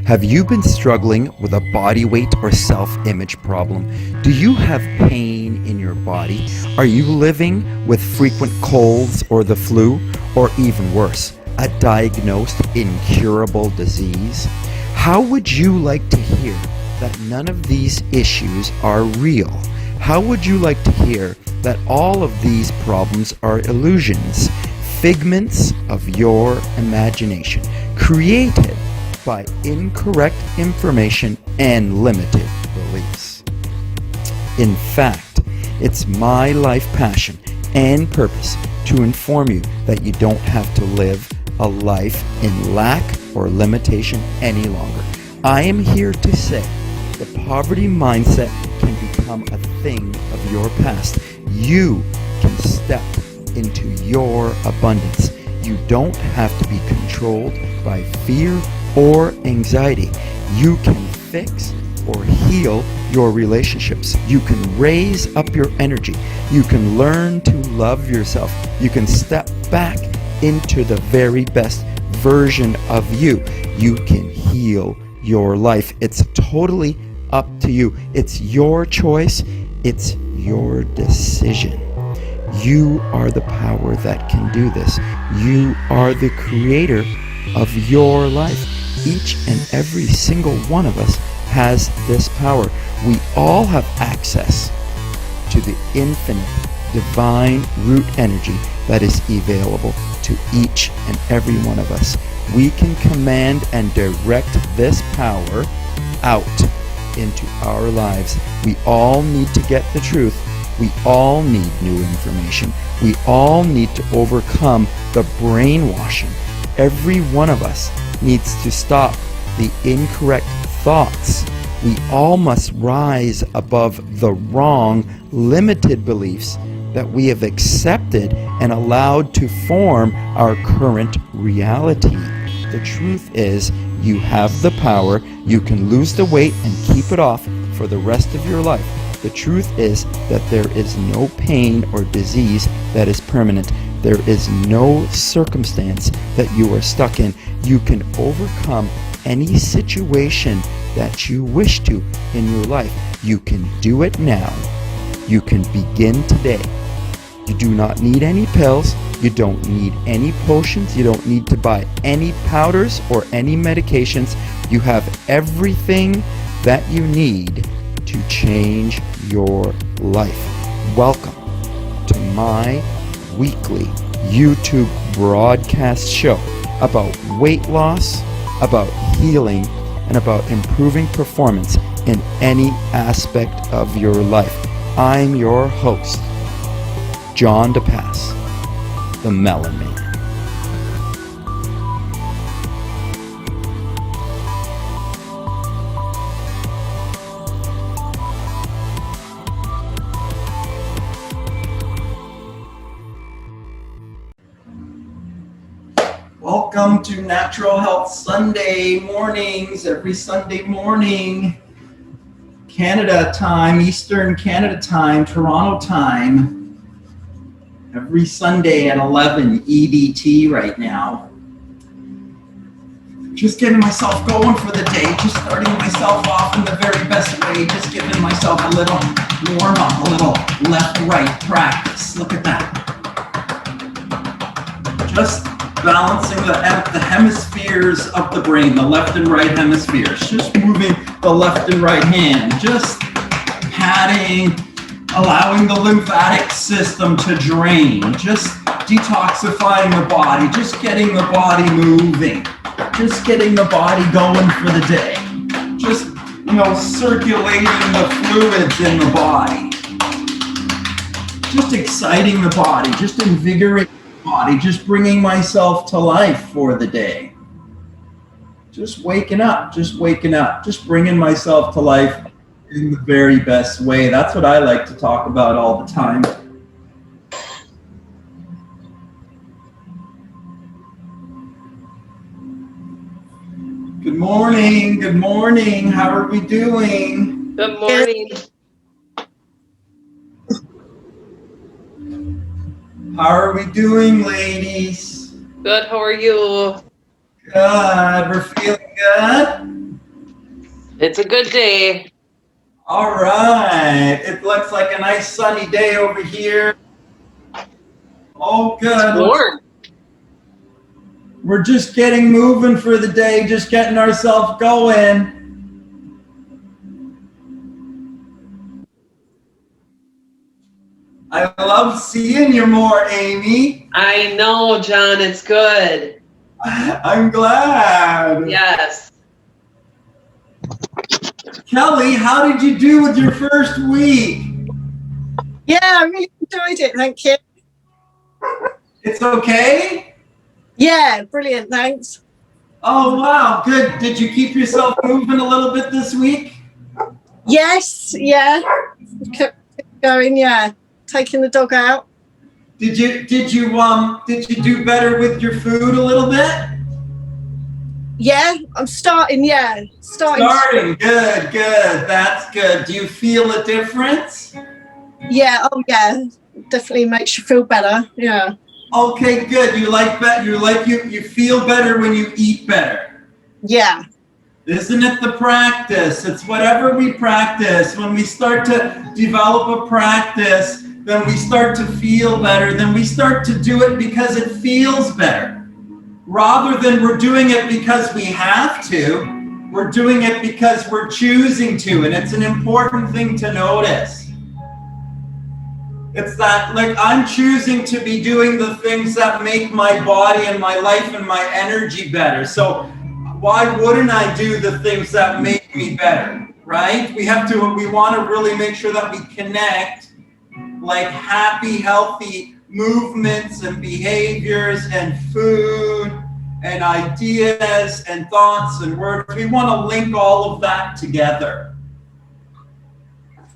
Have you been struggling with a body weight or self-image problem? Do you have pain in your body? Are you living with frequent colds or the flu? Or even worse, a diagnosed incurable disease? How would you like to hear that none of these issues are real? How would you like to hear that all of these problems are illusions, figments of your imagination, created by incorrect information and limited beliefs? In fact, it's my life passion and purpose to inform you that you don't have to live a life in lack or limitation any longer. I am here to say the poverty mindset can become a thing of your past. You can step into your abundance. You don't have to be controlled by fear or anxiety. You can fix or heal your relationships. You can raise up your energy. You can learn to love yourself. You can step back into the very best version of you. You can heal your life. It's totally up to you. It's your choice. It's your decision. You are the power that can do this. You are the creator of your life. Each and every single one of us has this power. We all have access to the infinite divine root energy that is available to each and every one of us. We can command and direct this power out into our lives. We all need to get the truth. We all need new information. We all need to overcome the brainwashing. Every one of us needs to stop the incorrect thoughts. We all must rise above the wrong, limited beliefs that we have accepted and allowed to form our current reality. The truth is, you have the power. You can lose the weight and keep it off for the rest of your life. The truth is that there is no pain or disease that is permanent. There is no circumstance that you are stuck in. You can overcome any situation that you wish to in your life. You can do it now. You can begin today. You do not need any pills. You don't need any potions. You don't need to buy any powders or any medications. You have everything that you need to change your life. Welcome to my weekly YouTube broadcast show about weight loss, about healing, and about improving performance in any aspect of your life. I'm your host, John DePass, the Melon Man. Welcome to Natural Health Sunday mornings, every Sunday morning, Canada time, Eastern Canada time, Toronto time, every Sunday at 11 EDT right now. Just getting myself going for the day, just starting myself off in the very best way, just giving myself a little warm up, a little left-right practice. Look at that. Just balancing the hemispheres of the brain, the left and right hemispheres, just moving the left and right hand, just patting, allowing the lymphatic system to drain, just detoxifying the body, just getting the body moving, just getting the body going for the day, just, circulating the fluids in the body, just exciting the body, just invigorating body, just bringing myself to life for the day. Just waking up, just bringing myself to life in the very best way. That's what I like to talk about all the time. Good morning. How are we doing? Good morning. How are we doing, ladies? Good, how are you? Good, we're feeling good? It's a good day. All right. It looks like a nice sunny day over here. Oh, It's good. warm. We're just getting moving for the day, just getting ourselves going. I love seeing you more, Amy. I know, John, it's good. I'm glad. Yes. Kelly, how did you do with your first week? Yeah, I really enjoyed it. Thank you. It's okay? Yeah, brilliant. Thanks. Oh, wow. Good. Did you keep yourself moving a little bit this week? Yes, yeah. Kept going, yeah. Taking the dog out. Did you do better with your food a little bit? Yeah, I'm starting, yeah. Starting. Good. That's good. Do you feel a difference? Yeah, oh yeah. Definitely makes you feel better. Yeah. Okay, good. You feel better when you eat better. Yeah. Isn't it the practice? It's whatever we practice. When we start to develop a practice, then we start to feel better. Then we start to do it because it feels better. Rather than we're doing it because we have to, we're doing it because we're choosing to. And it's an important thing to notice. It's that, like, I'm choosing to be doing the things that make my body and my life and my energy better. So why wouldn't I do the things that make me better, right? We want to really make sure that we connect like happy, healthy movements and behaviors and food and ideas and thoughts and words. We want to link all of that together.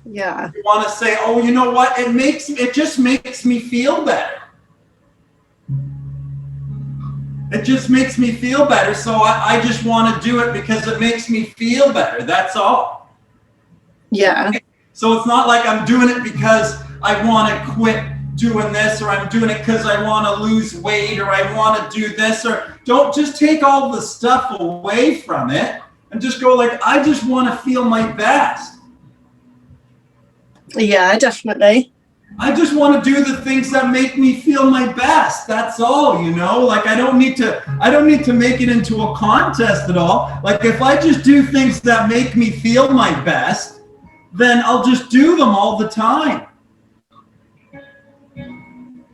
Yeah. You want to say, oh, you know what? It just makes me feel better. It just makes me feel better. So I just want to do it because it makes me feel better. That's all. Yeah. So it's not like I'm doing it because I want to quit doing this, or I'm doing it because I want to lose weight, or I want to do this, or don't just take all the stuff away from it and just go like, I just want to feel my best. Yeah, definitely. I just want to do the things that make me feel my best. That's all, you know? Like I don't need to make it into a contest at all. Like if I just do things that make me feel my best, then I'll just do them all the time.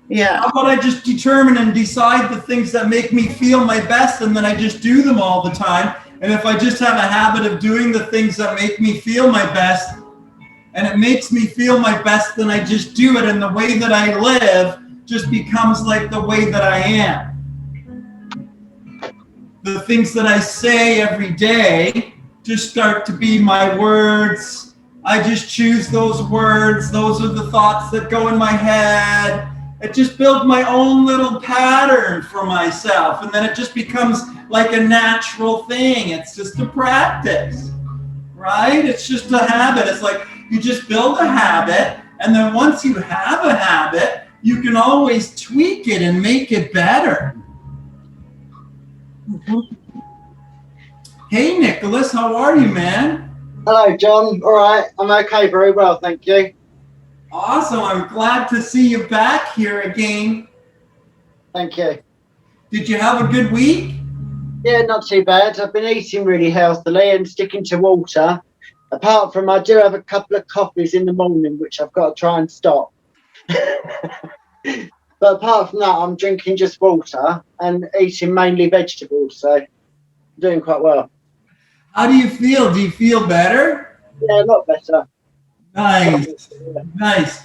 Yeah. How about I just determine and decide the things that make me feel my best, and then I just do them all the time. And if I just have a habit of doing the things that make me feel my best, and it makes me feel my best, then I just do it. And the way that I live just becomes like the way that I am. The things that I say every day just start to be my words. I just choose those words. Those are the thoughts that go in my head. It just builds my own little pattern for myself. And then it just becomes like a natural thing. It's just a practice, right? It's just a habit. It's like, you just build a habit, and then once you have a habit, you can always tweak it and make it better. Mm-hmm. Hey, Nicholas, how are you, man? Hello, John. All right, I'm okay, very well, thank you. Awesome. I'm glad to see you back here again. Thank you. Did you have a good week? Yeah, not too bad. I've been eating really healthily and sticking to water. Apart from, I do have a couple of coffees in the morning, which I've got to try and stop. But apart from that, I'm drinking just water and eating mainly vegetables, so I'm doing quite well. How do you feel? Do you feel better? Yeah, a lot better. Nice. Nice.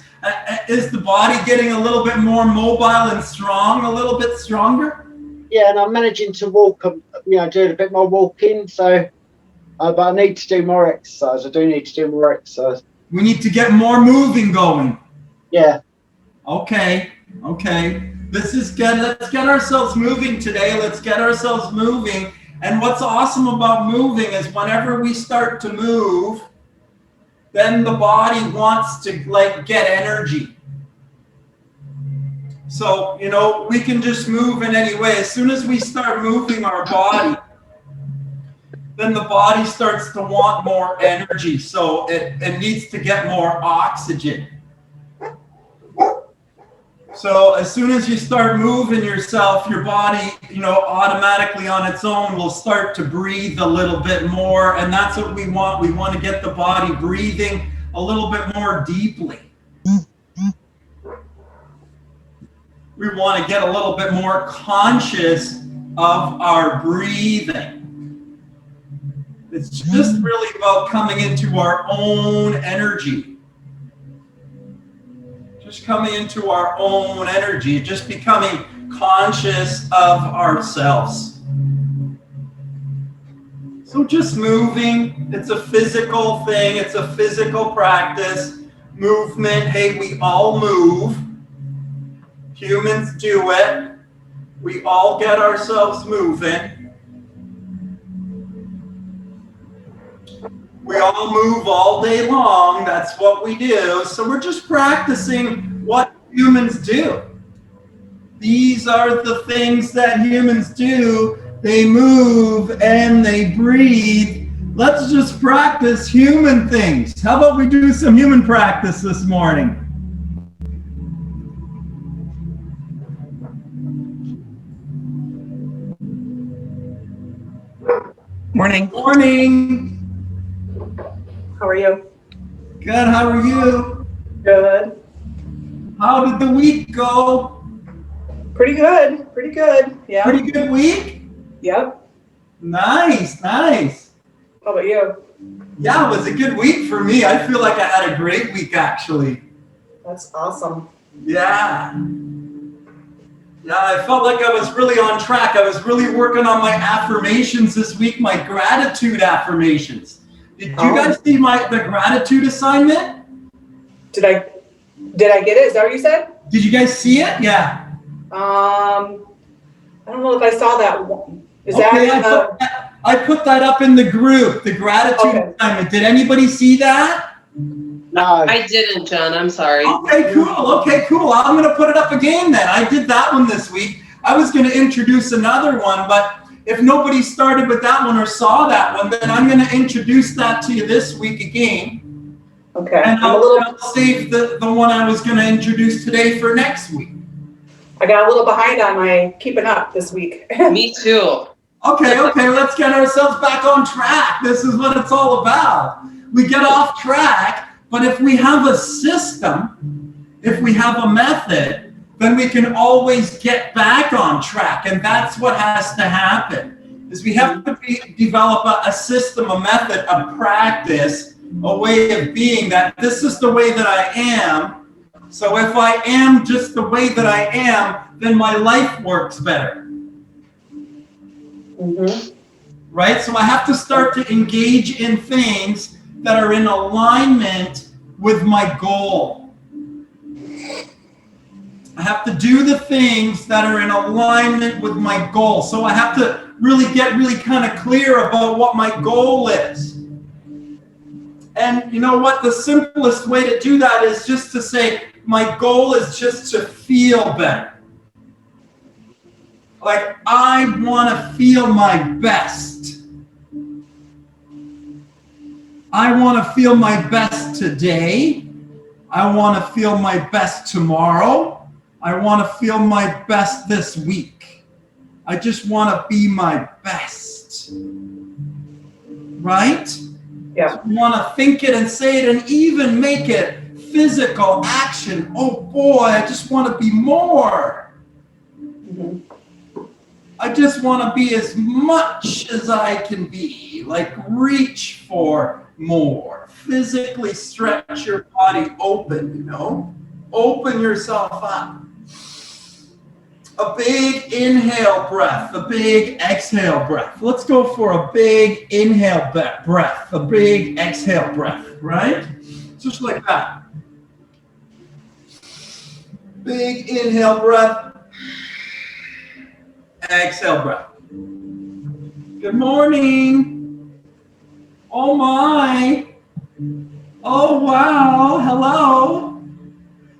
Is the body getting a little bit more mobile and strong, a little bit stronger? Yeah, and I'm managing to walk, doing a bit more walking, so... but I need to do more exercise. I do need to do more exercise. We need to get more moving going. Yeah. Okay. This is good. Let's get ourselves moving today. Let's get ourselves moving. And what's awesome about moving is whenever we start to move, then the body wants to get energy. So, we can just move in any way. As soon as we start moving our body, then the body starts to want more energy. So it needs to get more oxygen. So as soon as you start moving yourself, your body, automatically on its own will start to breathe a little bit more. And that's what we want. We want to get the body breathing a little bit more deeply. We want to get a little bit more conscious of our breathing. It's just really about coming into our own energy. Just coming into our own energy, just becoming conscious of ourselves. So just moving, it's a physical thing, it's a physical practice. Movement, hey, we all move. Humans do it. We all get ourselves moving. We all move all day long. That's what we do. So we're just practicing what humans do. These are the things that humans do. They move and they breathe. Let's just practice human things. How about we do some human practice this morning? Morning. Morning. How are you? Good. How are you? Good. How did the week go? Pretty good. Pretty good. Yeah. Pretty good week? Yep. Nice. How about you? Yeah, it was a good week for me. I feel like I had a great week, actually. That's awesome. Yeah, I felt like I was really on track. I was really working on my affirmations this week, my gratitude affirmations. Did you guys see the gratitude assignment? Did I get it? Is that what you said? Did you guys see it? Yeah. I don't know if I saw that one. Is Okay, that I put that up in the group, the gratitude assignment. Did anybody see that? No. I didn't, John. I'm sorry. Okay, cool. I'm going to put it up again then. I did that one this week. I was going to introduce another one, but if nobody started with that one or saw that one, then I'm going to introduce that to you this week again. Okay. And I'll save the one I was going to introduce today for next week. I got a little behind on my keeping up this week. Me too. Okay, let's get ourselves back on track. This is what it's all about. We get off track, but if we have a system, if we have a method, then we can always get back on track. And that's what has to happen, is we have to develop a system, a method, a practice, a way of being that this is the way that I am. So if I am just the way that I am, then my life works better. Mm-hmm. Right? So I have to start to engage in things that are in alignment with my goal. I have to do the things that are in alignment with my goal. So I have to get really kind of clear about what my goal is. And you know what? The simplest way to do that is just to say, my goal is just to feel better. Like, I want to feel my best. I want to feel my best today. I want to feel my best tomorrow. I want to feel my best this week. I just want to be my best. Right? Yeah. So you want to think it and say it and even make it physical action. Oh boy, I just want to be more. Mm-hmm. I just want to be as much as I can be. Like, reach for more. Physically stretch your body open, Open yourself up. A big inhale breath, a big exhale breath. Let's go for a big inhale breath, a big exhale breath, right? Just like that. Big inhale breath. Exhale breath. Good morning. Oh my. Oh wow. Hello.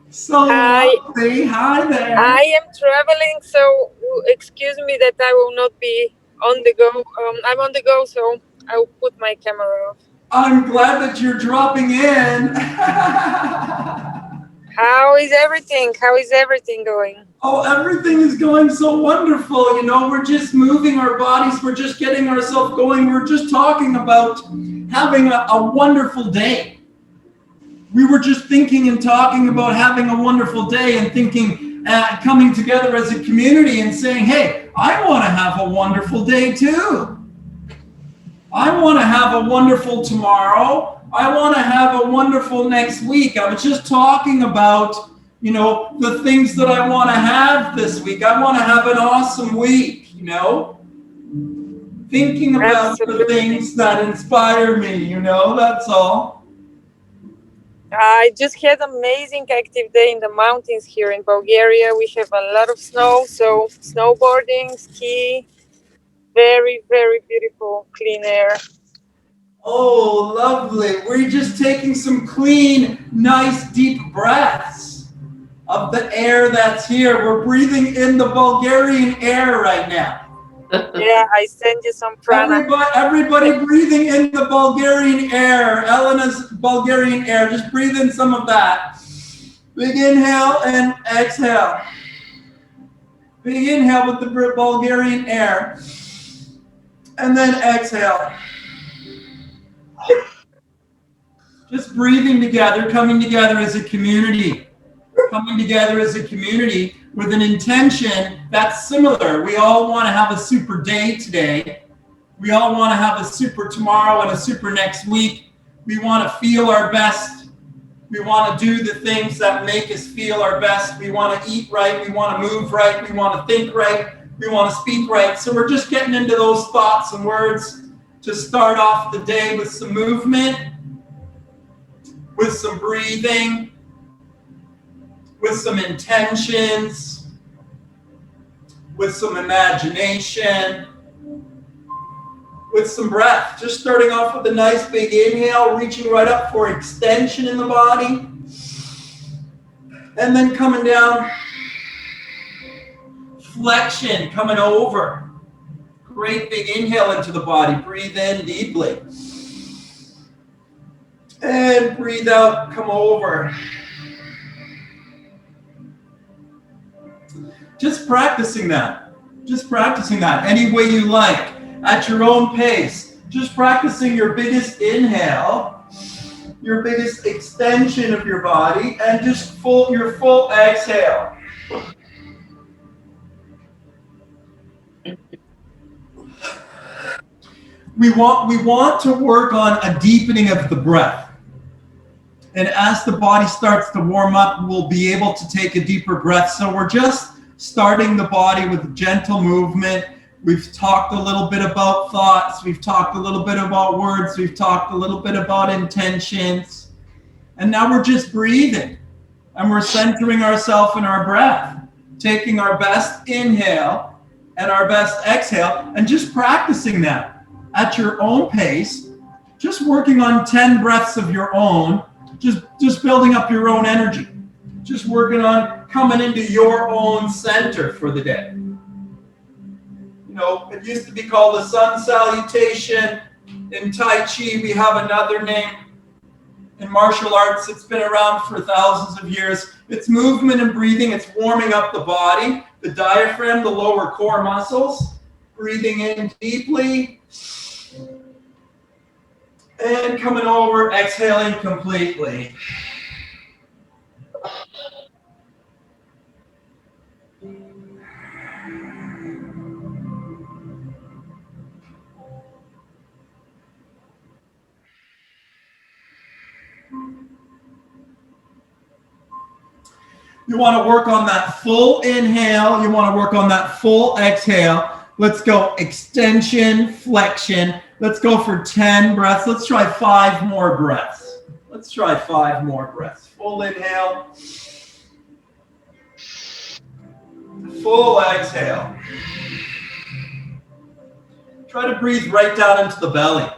So Hi. lovely. Hi there. I am traveling, so excuse me that I will not be on the go. I'm on the go, so I'll put my camera off. I'm glad that you're dropping in. How is everything? How is everything going? Oh, everything is going so wonderful. You know, we're just moving our bodies. We're just getting ourselves going. We're just talking about having a wonderful day. We were just thinking and talking about having a wonderful day and thinking, coming together as a community and saying, hey, I want to have a wonderful day too. I want to have a wonderful tomorrow. I want to have a wonderful next week. I was just talking about, you know, the things that I want to have this week. I want to have an awesome week, you know. Thinking about the things that inspire me, you know, that's all. I just had an amazing active day in the mountains here in Bulgaria. We have a lot of snow, so snowboarding, ski, very, very beautiful, clean air. Oh, lovely. We're just taking some clean, nice, deep breaths of the air that's here. We're breathing in the Bulgarian air right now. Yeah, I send you some prana. Everybody breathing in the Bulgarian air. Elena's Bulgarian air. Just breathe in some of that. Big inhale and exhale. Big inhale with the Bulgarian air. And then exhale. Just breathing together, coming together as a community. Coming together as a community with an intention that's similar. We all want to have a super day today. We all want to have a super tomorrow and a super next week. We want to feel our best. We want to do the things that make us feel our best. We want to eat right. We want to move right. We want to think right. We want to speak right. So we're just getting into those thoughts and words to start off the day with some movement, with some breathing, with some intentions, with some imagination, with some breath. Just starting off with a nice big inhale, reaching right up for extension in the body. And then coming down, flexion, coming over. Great big inhale into the body. Breathe in deeply. And breathe out, come over. Just practicing that. Just practicing that any way you like, at your own pace. Just practicing your biggest inhale, your biggest extension of your body, and just your full exhale. We want to work on a deepening of the breath. And as the body starts to warm up, we'll be able to take a deeper breath. So we're just starting the body with gentle movement. We've talked a little bit about thoughts. We've talked a little bit about words. We've talked a little bit about intentions. And now we're just breathing. And we're centering ourselves in our breath, taking our best inhale and our best exhale, and just practicing that at your own pace, just working on 10 breaths of your own, just building up your own energy, just working on coming into your own center for the day. You know, it used to be called the sun salutation. In Tai Chi, we have another name. In martial arts, it's been around for thousands of years. It's movement and breathing. It's warming up the body, the diaphragm, the lower core muscles. Breathing in deeply. And coming over, exhaling completely. You want to work on that full inhale. You want to work on that full exhale. Let's go extension, flexion. Let's go for 10 breaths. Let's try 5 more breaths. Let's try 5 more breaths. Full inhale. Full exhale. Try to breathe right down into the belly.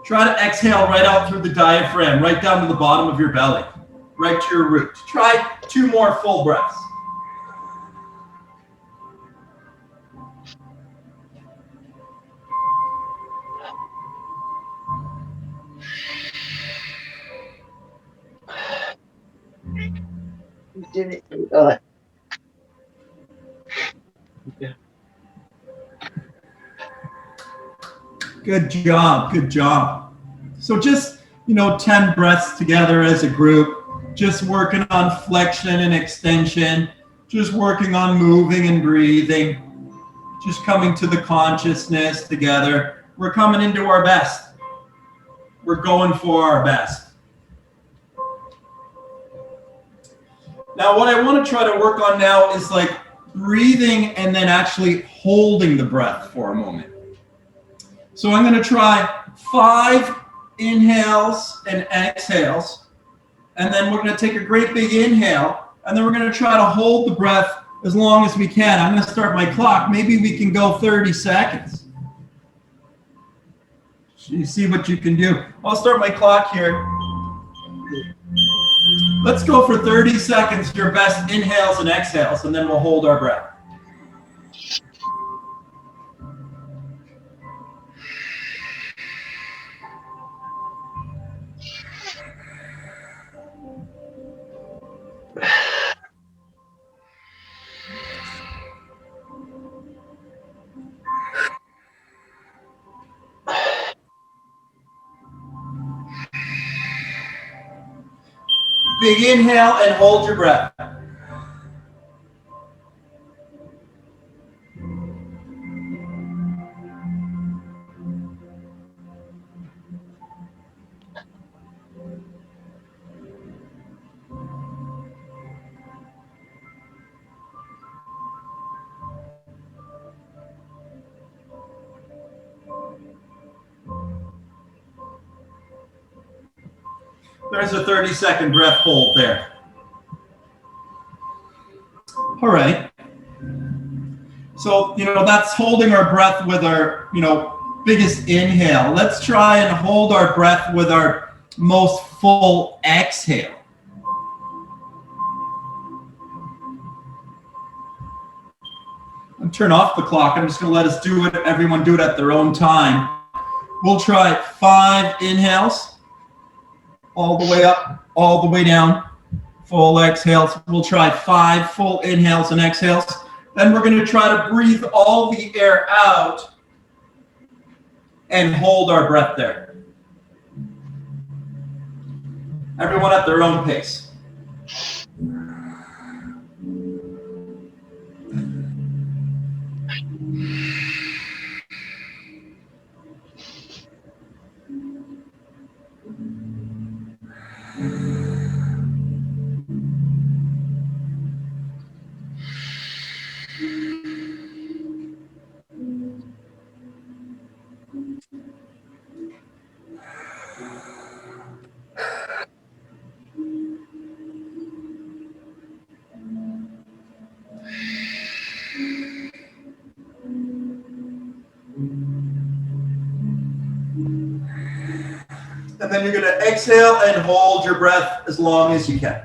Try to exhale right out through the diaphragm, right down to the bottom of your belly, right to your root. Try 2 more full breaths. did it. Right. Good job. Good job. So just, 10 breaths together as a group, just working on flexion and extension, just working on moving and breathing, just coming to the consciousness together. We're coming into our best. We're going for our best. Now, what I want to try to work on now is like breathing and then actually holding the breath for a moment. So I'm going to try 5 inhales and exhales. And then we're going to take a great big inhale. And then we're going to try to hold the breath as long as we can. I'm going to start my clock. Maybe we can go 30 seconds. You see what you can do. I'll start my clock here. Let's go for 30 seconds, your best inhales and exhales, and then we'll hold our breath. Big inhale and hold your breath. There's a 30-second breath hold there. All right. So, that's holding our breath with our, biggest inhale. Let's try and hold our breath with our most full exhale. And turn off the clock. I'm just going to let us do it. Everyone do it at their own time. We'll try 5 inhales. All the way up, all the way down, full exhales. We'll try 5 full inhales and exhales. Then we're going to try to breathe all the air out and hold our breath there. Everyone at their own pace. And then you're going to exhale and hold your breath as long as you can.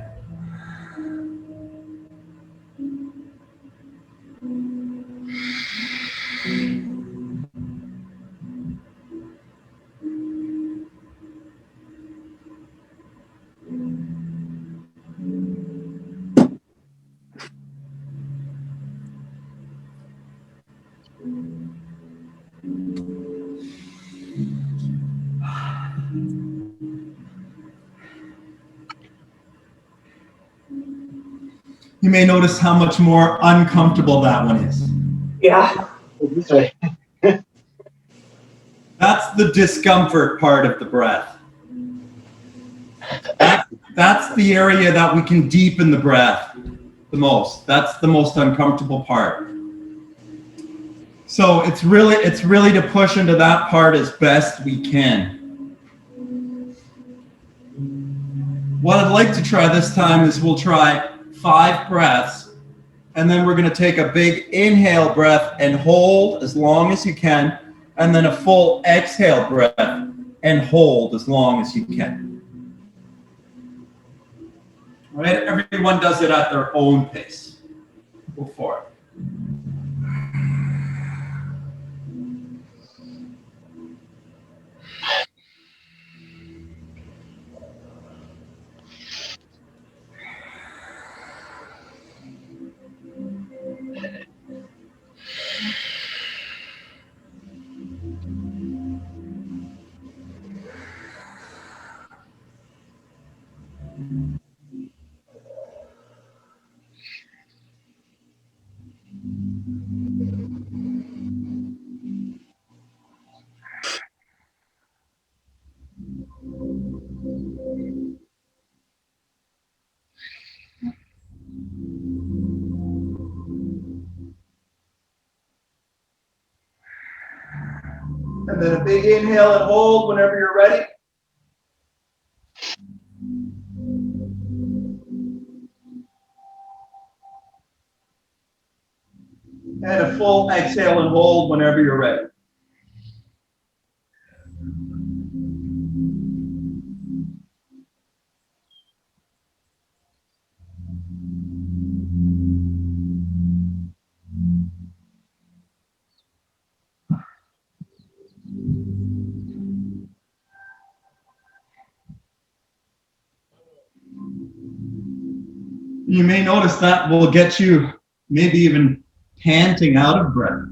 You may notice how much more uncomfortable that one is. Yeah. That's the discomfort part of the breath. That's the area that we can deepen the breath the most. That's the most uncomfortable part. So it's really to push into that part as best we can. What I'd like to try this time is we'll try 5 breaths, and then we're going to take a big inhale breath and hold as long as you can, and then a full exhale breath and hold as long as you can. All right, everyone does it at their own pace. Go for it. And then a big inhale and hold whenever you're ready. And a full exhale and hold whenever you're ready. You may notice that will get you maybe even panting out of breath.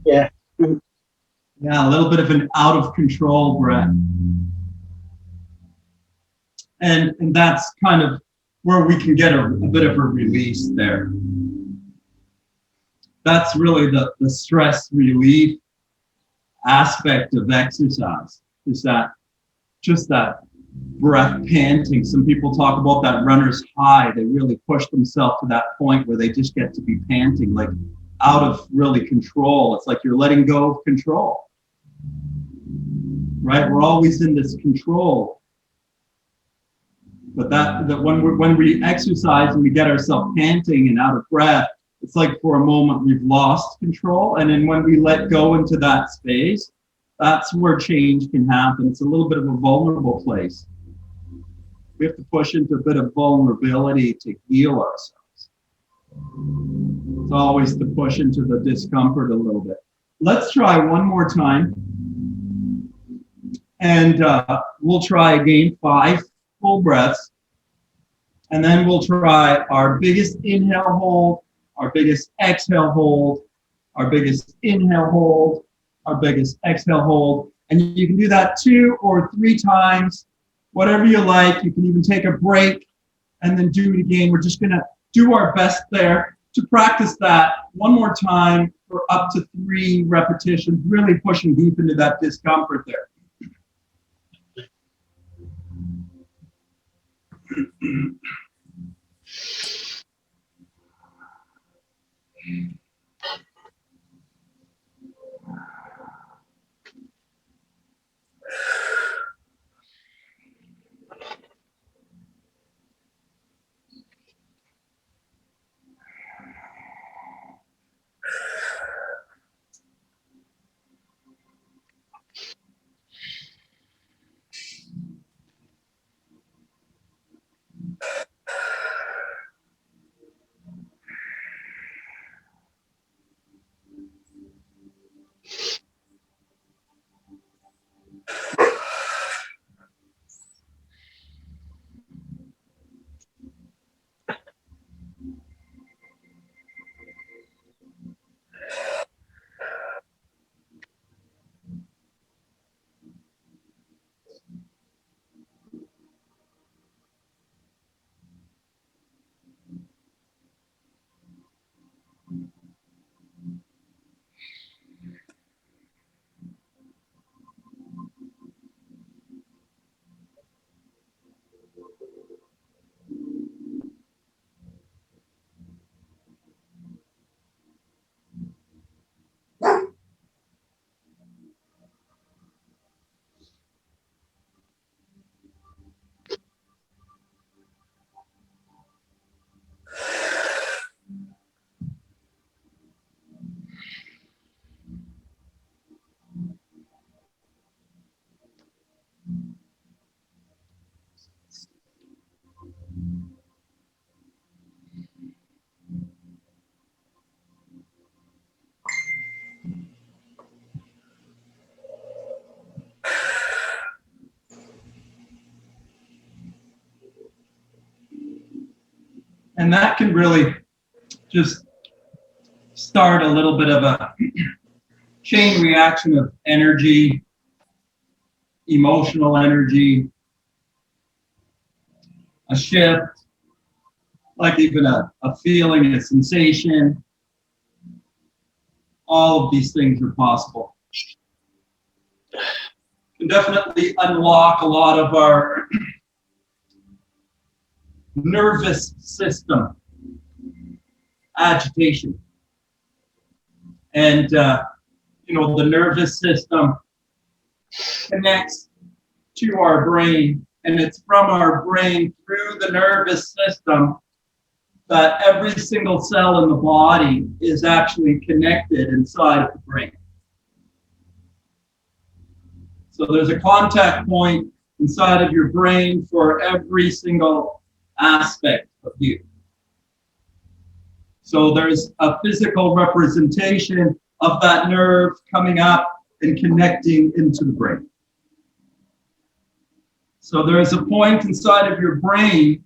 Yeah. Yeah, a little bit of an out of control breath. And that's kind of where we can get a bit of a release there. That's really the stress relief aspect of exercise, is that just that breath panting. Some people talk about that runner's high. They really push themselves to that point where they just get to be panting, like out of really control. It's like you're letting go of control, right? We're always in this control. But that when we exercise and we get ourselves panting and out of breath, it's like for a moment we've lost control. And then when we let go into that space, that's where change can happen. It's a little bit of a vulnerable place. We have to push into a bit of vulnerability to heal ourselves. It's always to push into the discomfort a little bit. Let's try one more time. And we'll try again 5 full breaths. And then we'll try our biggest inhale hold, our biggest exhale hold, our biggest inhale hold, our biggest exhale hold. And you can do that 2 or 3 times, whatever you like. You can even take a break and then do it again. We're just gonna do our best there to practice that one more time for up to 3 repetitions, really pushing deep into that discomfort there. And that can really just start a little bit of a chain reaction of energy, emotional energy, a shift, like even a feeling, a sensation. All of these things are possible. Can definitely unlock a lot of our nervous system agitation. And, you know, the nervous system connects to our brain, and it's from our brain through the nervous system that every single cell in the body is actually connected inside of the brain. So there's a contact point inside of your brain for every single aspect of you. So there's a physical representation of that nerve coming up and connecting into the brain. So there's a point inside of your brain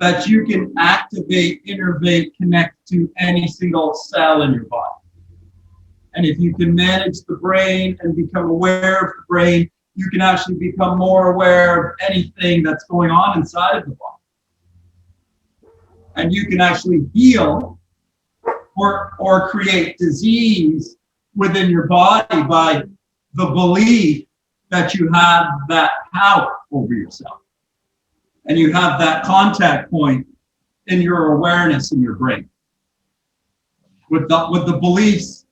that you can activate, innervate, connect to any single cell in your body. And if you can manage the brain and become aware of the brain, you can actually become more aware of anything that's going on inside of the body. And you can actually heal or create disease within your body by the belief that you have that power over yourself. And you have that contact point in your awareness in your brain. With the beliefs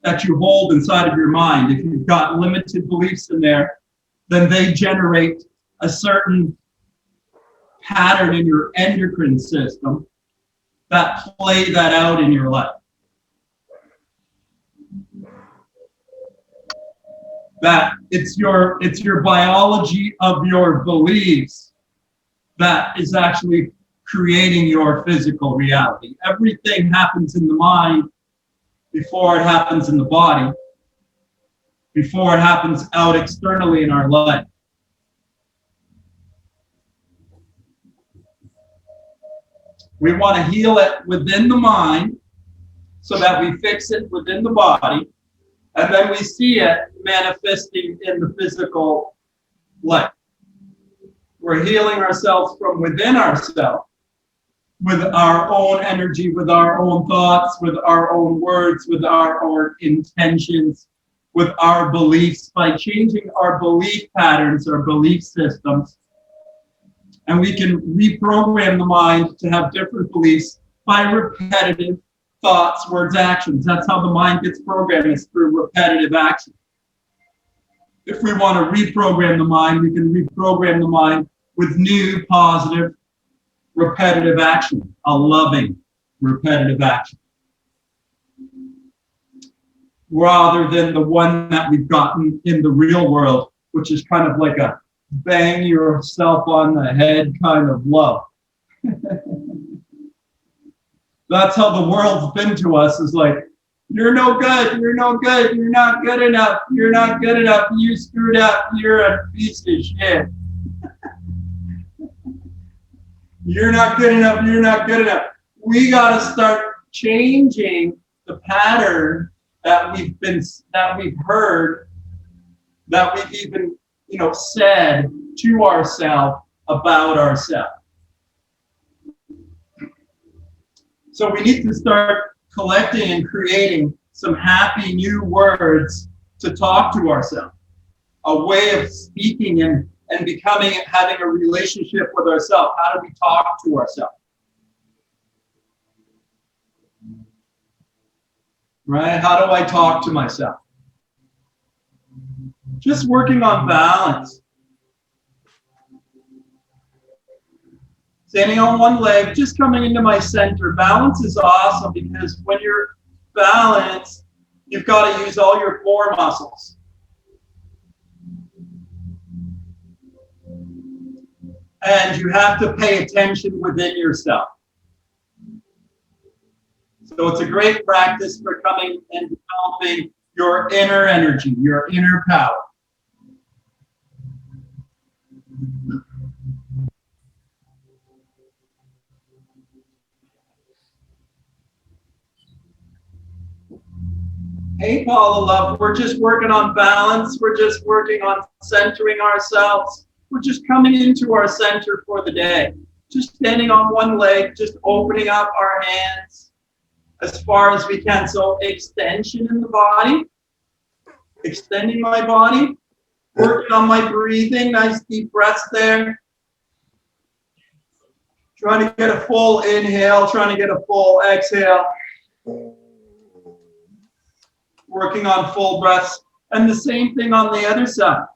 that you hold inside of your mind, if you've got limited beliefs in there, then they generate a certain pattern in your endocrine system that play that out in your life. That it's your biology of your beliefs that is actually creating your physical reality. Everything happens in the mind before it happens in the body, before it happens out externally in our life. We want to heal it within the mind so that we fix it within the body, and then we see it manifesting in the physical life. We're healing ourselves from within ourselves with our own energy, with our own thoughts, with our own words, with our own intentions, with our beliefs, by changing our belief patterns, our belief systems. And we can reprogram the mind to have different beliefs by repetitive thoughts, words, actions. That's how the mind gets programmed, is through repetitive action. If we want to reprogram the mind, we can reprogram the mind with new, positive, repetitive action, a loving, repetitive action, rather than the one that we've gotten in the real world, which is kind of like a bang yourself on the head kind of love. That's how the world's been to us, is like, you're no good, you're no good, you're not good enough, you're not good enough, you screwed up, you're a piece of shit. You're not good enough, you're not good enough. We got to start changing the pattern that we've heard, that we've even, said to ourselves about ourselves. So we need to start collecting and creating some happy new words to talk to ourselves, a way of speaking and becoming, having a relationship with ourselves. How do we talk to ourselves? Right? How do I talk to myself? Just working on balance. Standing on one leg, just coming into my center. Balance is awesome, because when you're balanced, you've got to use all your core muscles. And you have to pay attention within yourself. So it's a great practice for coming and developing your inner energy, your inner power. Hey, Paula Love, we're just working on balance. We're just working on centering ourselves. We're just coming into our center for the day. Just standing on one leg, just opening up our hands, as far as we can. So extension in the body, extending my body, working on my breathing, nice deep breaths there. Trying to get a full inhale, trying to get a full exhale. Working on full breaths. And the same thing on the other side.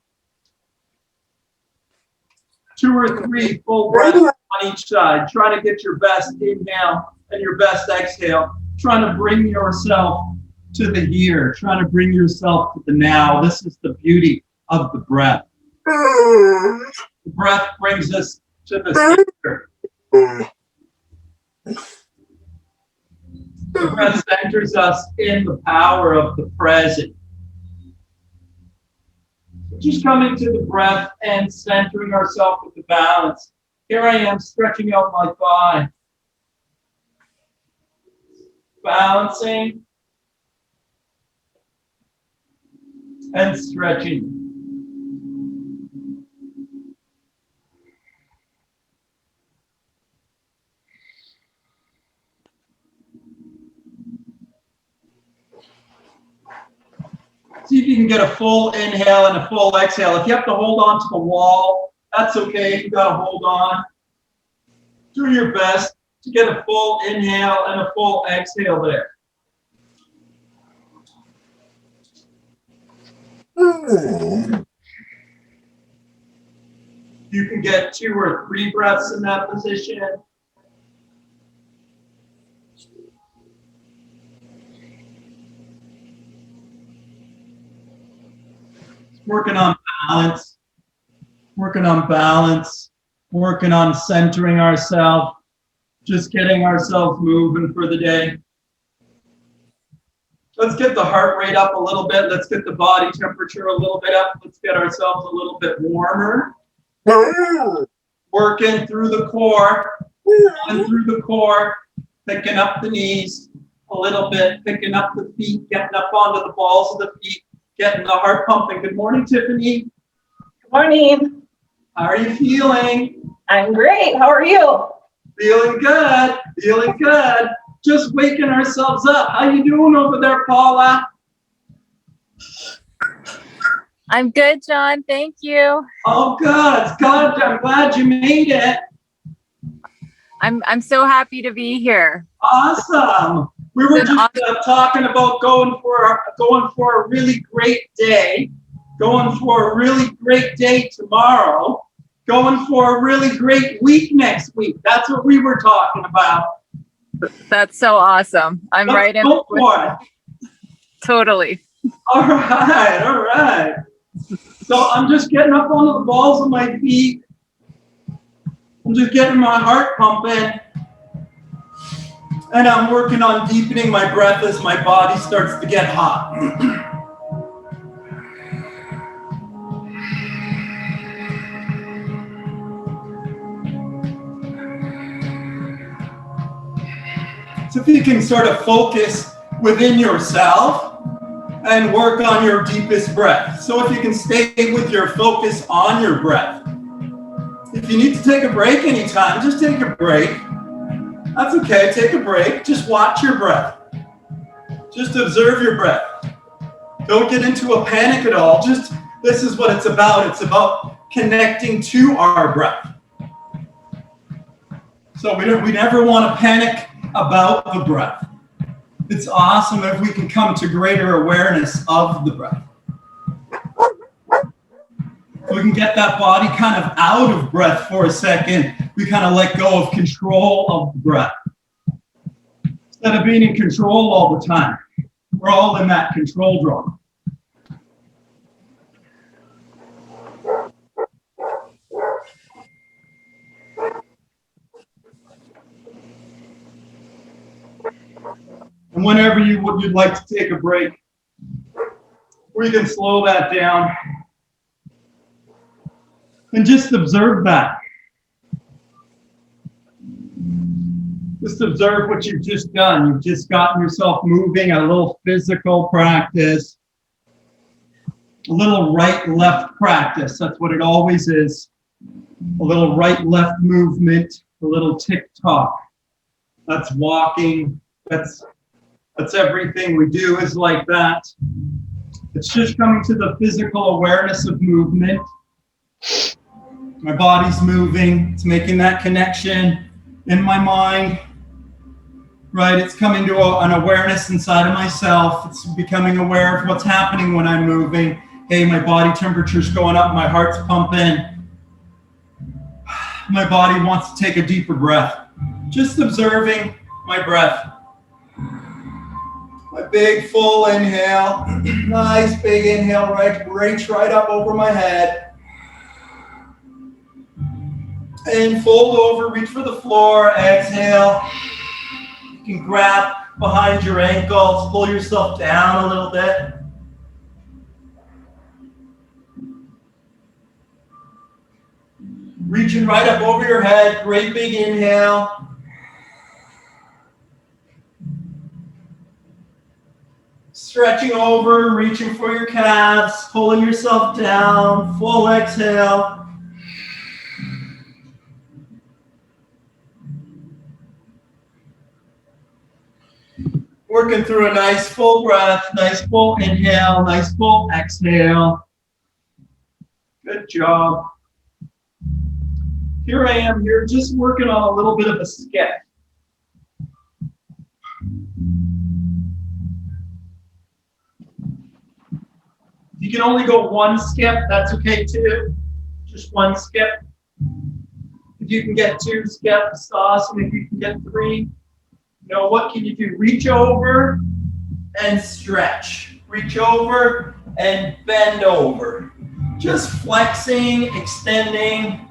2 or 3 full breaths on each side. Trying to get your best inhale and your best exhale. Trying to bring yourself to the here. Trying to bring yourself to the now. This is the beauty of the breath. The breath brings us to the center. The breath centers us in the power of the present. Just coming to the breath and centering ourselves with the balance. Here I am stretching out my thigh. Balancing and stretching. See if you can get a full inhale and a full exhale. If you have to hold on to the wall, that's okay. You got to hold on. Do your best to get a full inhale and a full exhale there. You can get 2 or 3 breaths in that position. Working on balance, working on centering ourselves, just getting ourselves moving for the day. Let's get the heart rate up a little bit. Let's get the body temperature a little bit up. Let's get ourselves a little bit warmer. Working through the core, picking up the knees a little bit, picking up the feet, getting up onto the balls of the feet. Getting the heart pumping. Good morning, Tiffany. Good morning. How are you feeling? I'm great. How are you? Feeling good. Feeling good. Just waking ourselves up. How you doing over there, Paula? I'm good, John. Thank you. Oh, good. Good. I'm glad you made it. I'm so happy to be here. Awesome. We were just talking about going for a really great day, going for a really great day tomorrow, going for a really great week next week. That's what we were talking about. That's so awesome. I'm right in. Go for it. Totally. All right. So I'm just getting up onto the balls of my feet. I'm just getting my heart pumping. And I'm working on deepening my breath as my body starts to get hot. So if you can sort of focus within yourself and work on your deepest breath. So if you can stay with your focus on your breath. If you need to take a break anytime, just take a break. That's okay, take a break. Just watch your breath. Just observe your breath. Don't get into a panic at all. Just, this is what it's about. It's about connecting to our breath. So we never want to panic about the breath. It's awesome if we can come to greater awareness of the breath. We can get that body kind of out of breath for a second. We kind of let go of control of the breath. Instead of being in control all the time, we're all in that control draw. And whenever you'd like to take a break, we can slow that down. And just observe that. Just observe what you've just done. You've just gotten yourself moving, a little physical practice, a little right-left practice. That's what it always is. A little right-left movement, a little tick-tock. That's walking. That's That's everything we do is like that. It's just coming to the physical awareness of movement. My body's moving. It's making that connection in my mind. Right? It's coming to an awareness inside of myself. It's becoming aware of what's happening when I'm moving. Hey, my body temperature's going up. My heart's pumping. My body wants to take a deeper breath. Just observing my breath. My big full inhale. Nice big inhale, right? Reach right up over my head. And fold over, reach for the floor. Exhale. You can grab behind your ankles, pull yourself down a little bit. Reaching right up over your head, great big inhale. Stretching over, reaching for your calves, pulling yourself down, full exhale. Working through a nice full breath, nice full inhale, nice full exhale. Good job. Here I am here, just working on a little bit of a skip. If you can only go one skip, that's okay too. Just one skip. If you can get 2 skips, awesome. If you can get 3, what can you do? Reach over and stretch. Reach over and bend over. Just flexing, extending,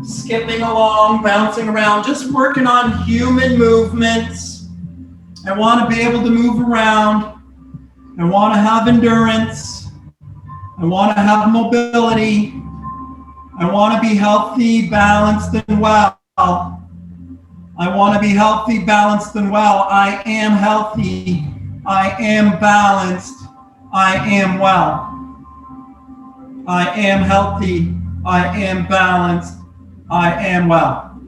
skipping along, bouncing around, just working on human movements. I want to be able to move around. I want to have endurance. I want to have mobility. I want to be healthy, balanced, and well. I want to be healthy, balanced, and well. I am healthy. I am balanced. I am well. I am healthy. I am balanced. I am well.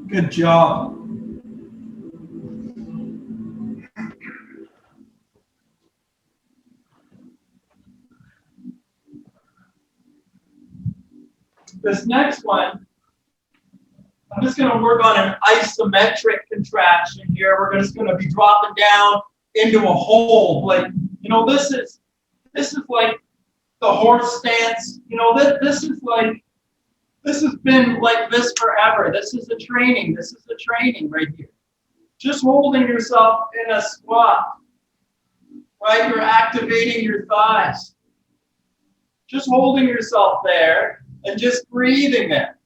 Good job. This next one, I'm just going to work on an isometric contraction here. We're just going to be dropping down into a hold. Like, this is like the horse stance. This has been like this forever. This is a training. This is a training right here. Just holding yourself in a squat, right? You're activating your thighs. Just holding yourself there. And just breathing there.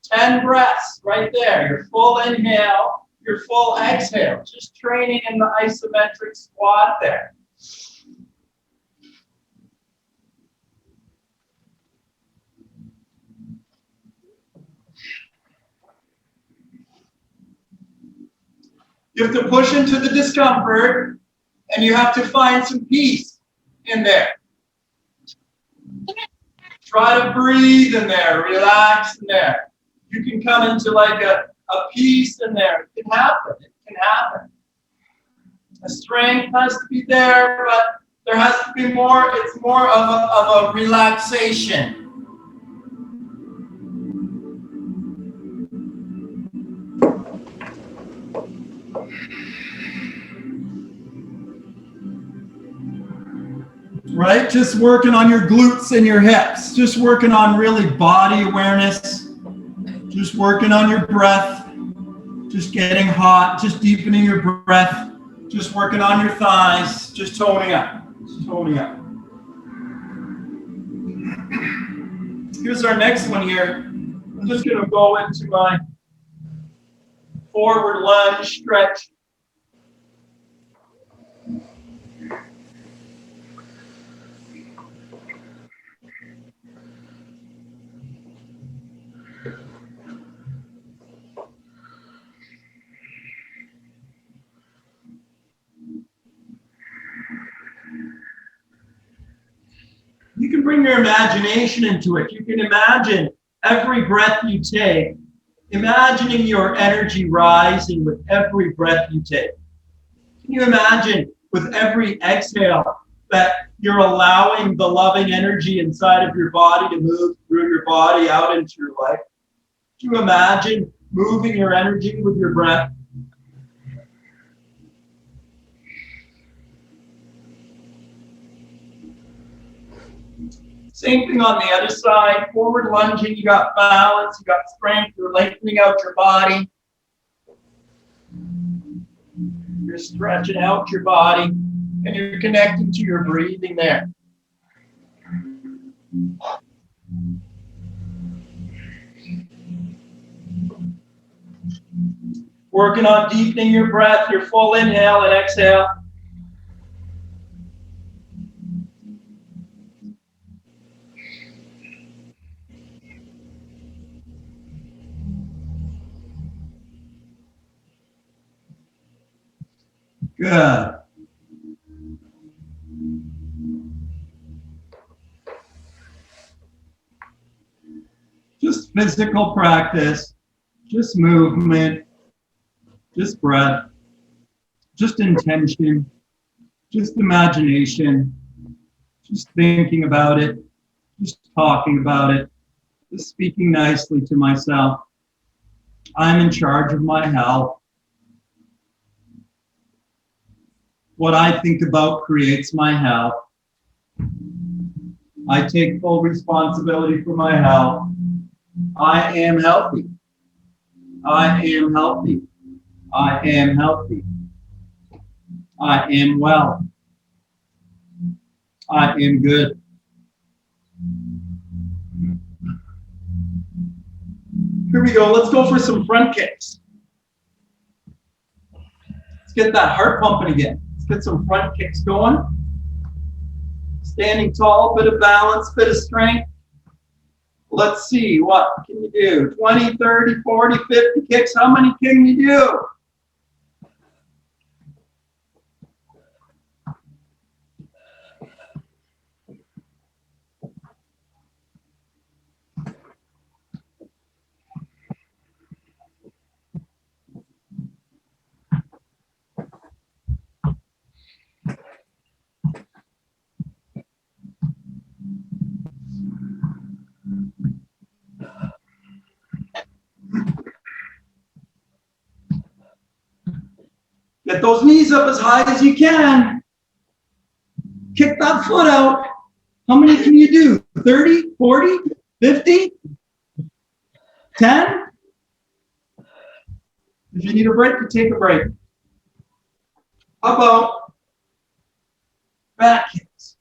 10 breaths right there. Your full inhale, your full exhale. Just training in the isometric squat there. You have to push into the discomfort, and you have to find some peace in there. Try to breathe in there, relax in there. You can come into like a peace in there. It can happen. It can happen. The strength has to be there, but there has to be more. It's more of a relaxation. Right? Just working on your glutes and your hips. Just working on really body awareness. Just working on your breath. Just getting hot. Just deepening your breath. Just working on your thighs. Just toning up. Just toning up. Here's our next one here. I'm just going to go into my forward lunge stretch. You can bring your imagination into it. You can imagine every breath you take, Imagining your energy rising with every breath you take. Can you imagine with every exhale that you're allowing the loving energy inside of your body to move through your body out into your life? Can you imagine moving your energy with your breath? Same thing on the other side. Forward lunging, you got balance, you got strength, you're lengthening out your body. You're stretching out your body, and you're connecting to your breathing there. Working on deepening your breath, your full inhale and exhale. Good. Just physical practice, just movement, just breath, just intention, just imagination, just thinking about it, just talking about it, just speaking nicely to myself. I'm in charge of my health. What I think about creates my health. I take full responsibility for my health. I am healthy. I am healthy. I am healthy. I am well. I am good. Here we go. Let's go for some front kicks. Let's get that heart pumping again. Get some front kicks going. Standing tall, bit of balance, bit of strength. Let's see, what can you do? 20, 30, 40, 50 kicks. How many can you do? Get those knees up as high as you can. Kick that foot out. How many can you do? 30, 40, 50, 10? If you need a break, you take a break. How about back kicks?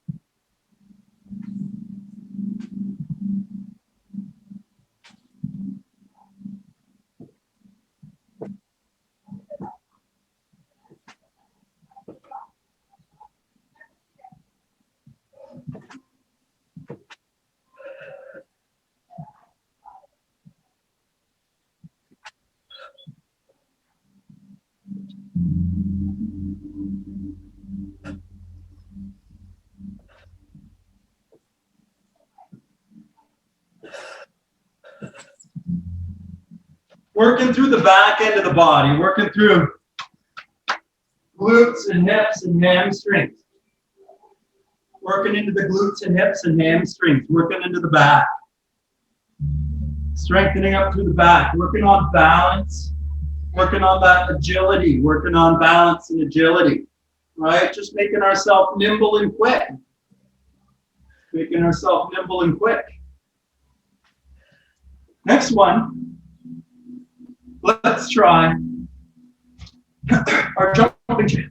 Working through the back end of the body, working through glutes and hips and hamstrings. Working into the glutes and hips and hamstrings, working into the back. Strengthening up through the back, working on balance, working on that agility, working on balance and agility, right? Just making ourselves nimble and quick. Making ourselves nimble and quick. Next one. Let's try our jumping jack.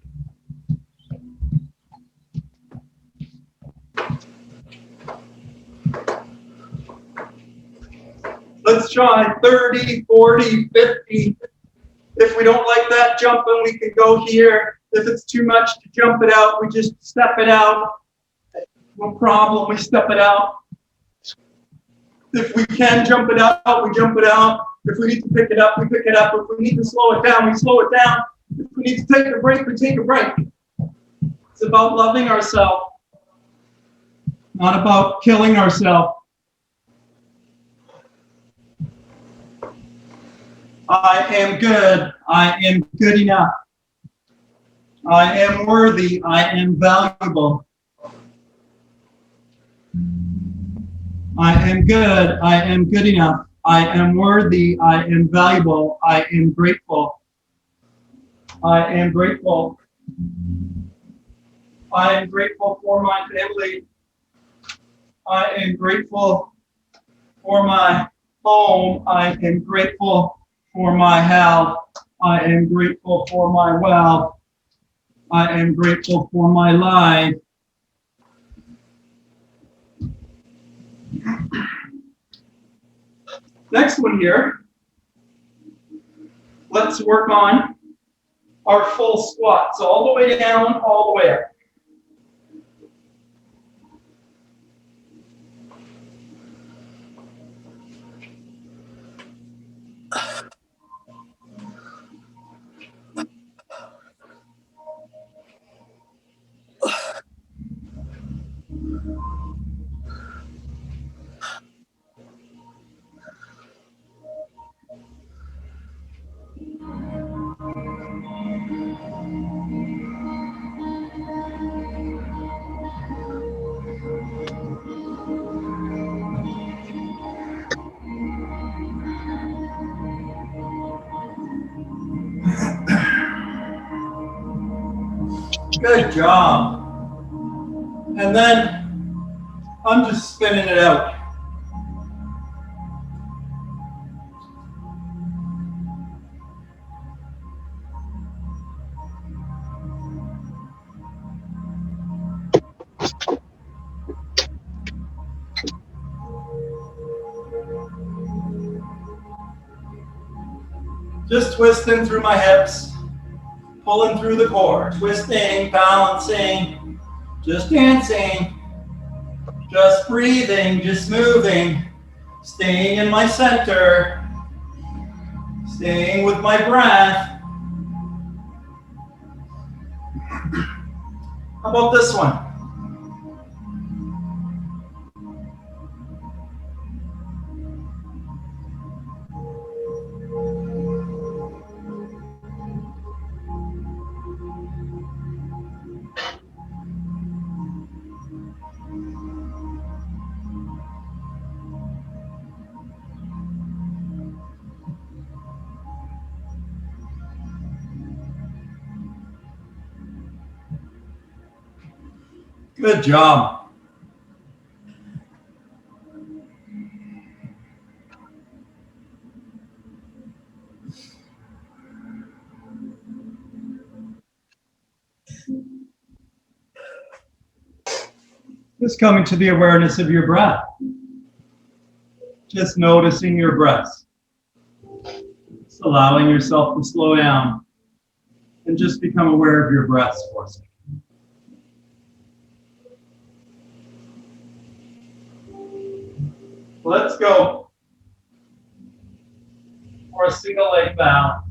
Let's try 30, 40, 50. If we don't like that jumping, we can go here. If it's too much to jump it out, we just step it out. No problem, we step it out. If we can jump it out, we jump it out. If we need to pick it up, we pick it up. If we need to slow it down, we slow it down. If we need to take a break, we take a break. It's about loving ourselves, not about killing ourselves. I am good. I am good enough. I am worthy. I am valuable. I am good. I am good enough. I am worthy. I am valuable. I am grateful. I am grateful. I am grateful for my family. I am grateful for my home. I am grateful for my health. I am grateful for my wealth. I am grateful for my life. Next one here. Let's work on our full squat. So all the way down, all the way up. Good job. And then I'm just spinning it out. Just twisting through my hips, pulling through the core, twisting, balancing, just dancing, just breathing, just moving, staying in my center, staying with my breath. How about this one? Good job. Just coming to the awareness of your breath. Just noticing your breath. Just allowing yourself to slow down and just become aware of your breath for a second. Let's go for a single leg balance.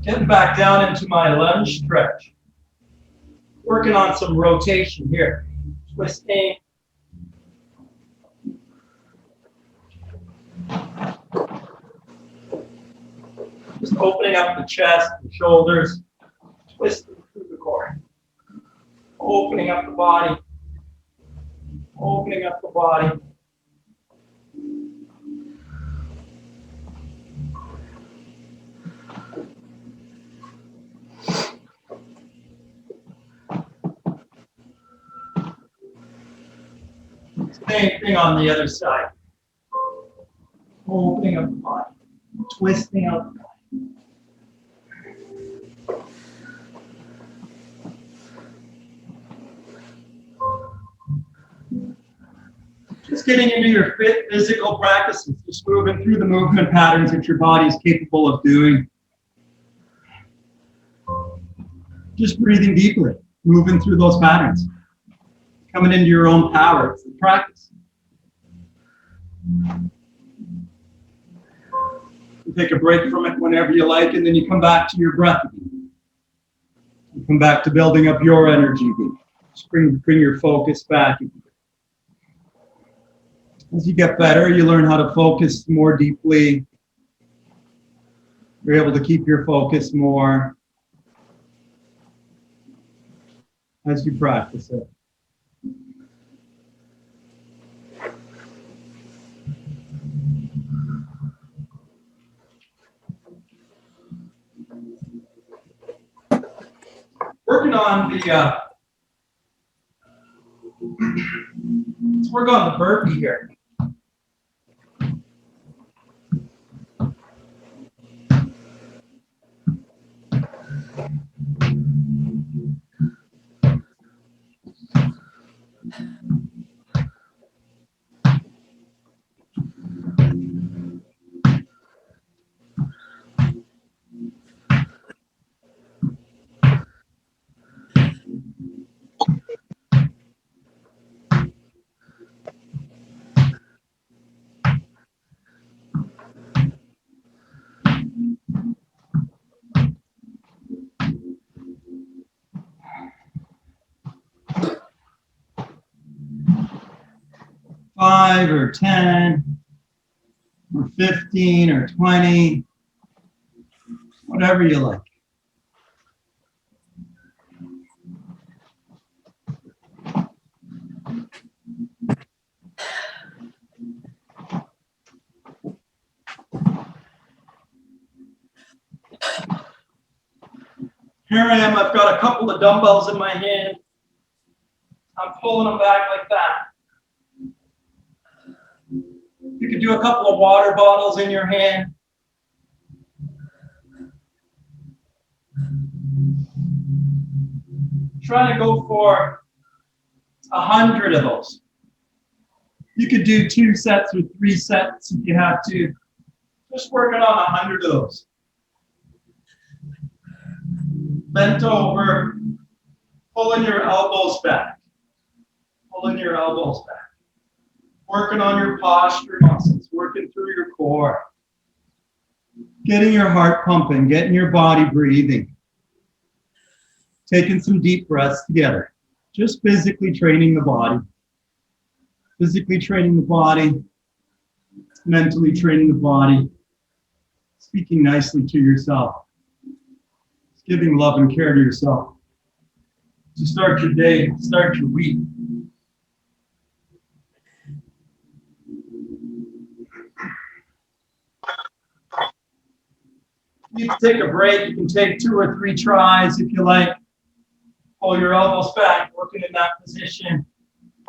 Getting back down into my lunge stretch. Working on some rotation here. Twisting. Just opening up the chest, the shoulders, twisting through the core. Opening up the body. opening up the body. Same thing on the other side. Opening up the body, twisting out the body. Just getting into your fit physical practices, just moving through the movement patterns that your body is capable of doing. Just breathing deeply, moving through those patterns, coming into your own power. It's the practice. You take a break from it whenever you like, and then you come back to your breath again. You come back to building up your energy again. Just bring your focus back. As you get better, you learn how to focus more deeply. You're able to keep your focus more as you practice it. Working on the let's work on the burpee here. Five or 10 or 15 or 20, whatever you like. Here I am, I've got a couple of dumbbells in my hand. I'm pulling them back like that. You could do a couple of water bottles in your hand. Try to go for 100 of those. You could do 2 sets or 3 sets if you have to. Just working on 100 of those. Bent over, pulling your elbows back. Pulling your elbows back. Working on your posture muscles, working through your core. Getting your heart pumping, getting your body breathing. Taking some deep breaths together. Just physically training the body. Physically training the body. Mentally training the body. Speaking nicely to yourself. Just giving love and care to yourself. To start your day, start your week. You can take a break. You can take 2 or 3 tries if you like. Pull your elbows back, working in that position,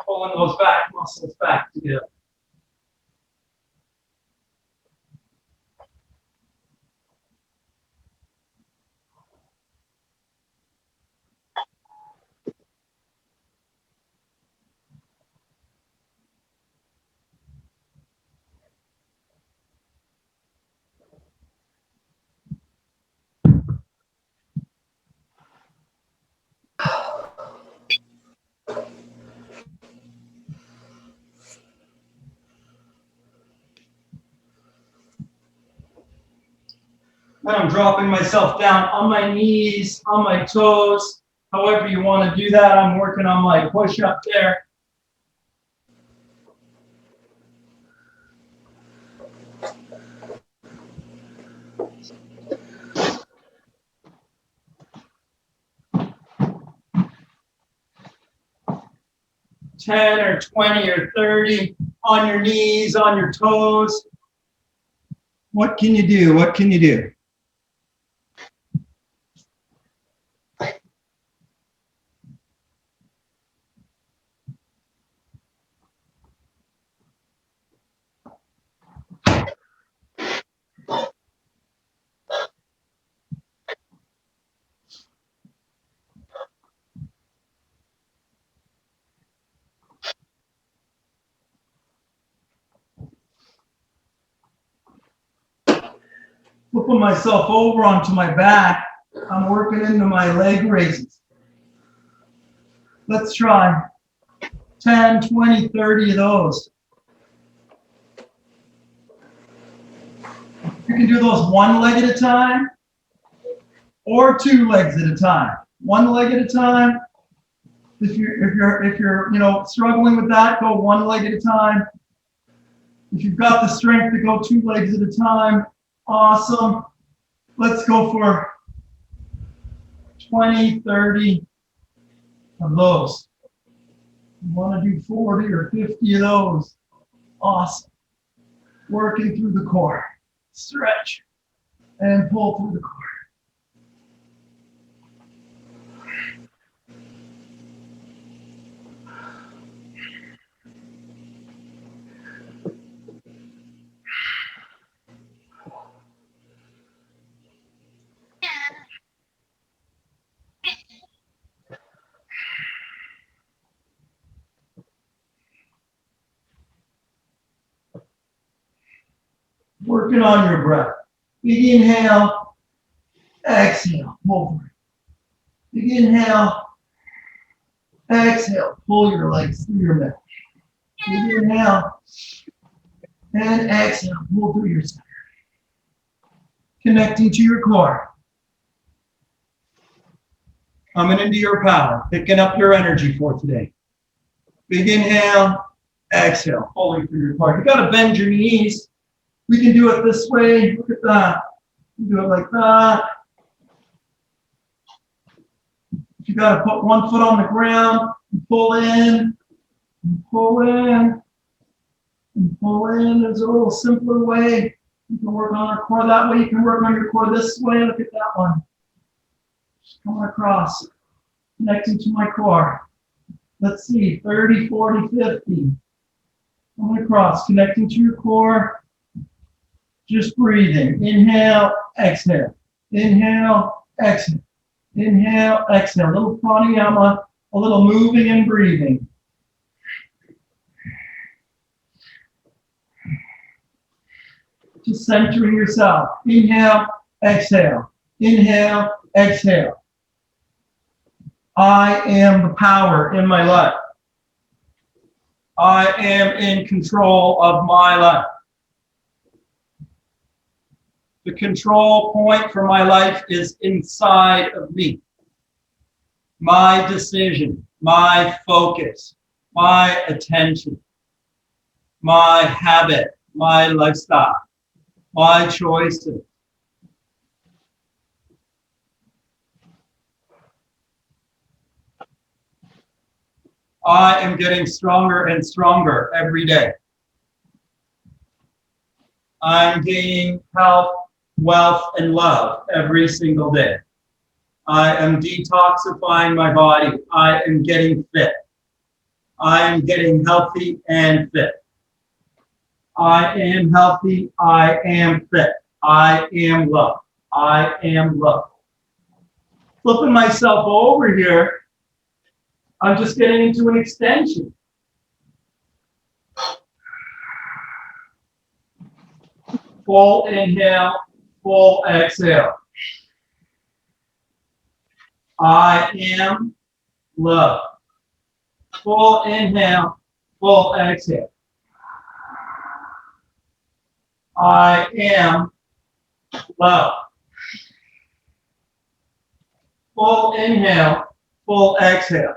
pulling those back muscles back together. And I'm dropping myself down on my knees, on my toes, however you want to do that. I'm working on my push up there. 10 or 20 or 30 on your knees, on your toes. What can you do? What can you do? Flipping myself over onto my back, I'm working into my leg raises. Let's try 10, 20, 30 of those. You can do those one leg at a time or two legs at a time. One leg at a time. If you're struggling with that, go one leg at a time. If you've got the strength to go two legs at a time, awesome. Let's go for 20, 30 of those. You want to do 40 or 50 of those. Awesome. Working through the core. Stretch and pull through the core. Working on your breath. Big inhale, exhale, pull through. Big inhale, exhale, pull your legs through your neck. Big inhale, and exhale, pull through your center. Connecting to your core. Coming into your power, picking up your energy for today. Big inhale, exhale, pulling through your core. You gotta bend your knees. We can do it this way. Look at that. You do it like that. You got to put one foot on the ground and pull in, and pull in, and pull in. There's a little simpler way. You can work on our core that way. You can work on your core this way. Look at that one. Just coming across, connecting to my core. Let's see, 30, 40, 50. Coming across, connecting to your core. Just breathing. Inhale, exhale. Inhale, exhale. Inhale, exhale. A little pranayama, a little moving and breathing. Just centering yourself. Inhale, exhale. Inhale, exhale. I am the power in my life. I am in control of my life. The control point for my life is inside of me. My decision, my focus, my attention, my habit, my lifestyle, my choices. I am getting stronger and stronger every day. I'm gaining health, wealth, and love every single day. I am detoxifying my body. I am getting fit. I am getting healthy and fit. I am healthy. I am fit. I am love. I am love. Flipping myself over here, I'm just getting into an extension. Full inhale, full exhale. I am love. Full inhale, full exhale. I am love. Full inhale, full exhale.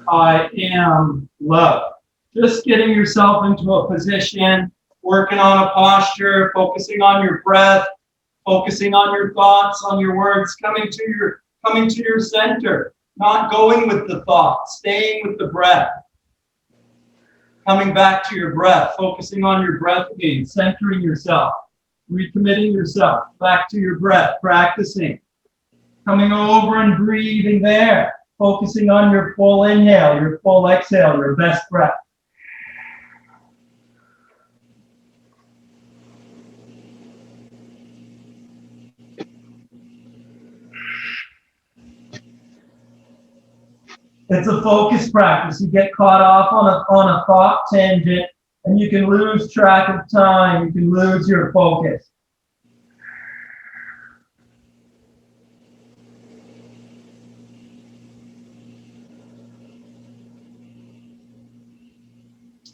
I am love. Just getting yourself into a position, working on a posture, focusing on your breath, focusing on your thoughts, on your words, coming to Coming to your center, not going with the thought, staying with the breath. Coming back to your breath, focusing on your breath again, centering yourself, recommitting yourself back to your breath, practicing. Coming over and breathing there, focusing on your full inhale, your full exhale, your best breath. It's a focus practice. You get caught off on a thought tangent, and you can lose track of time. You can lose your focus.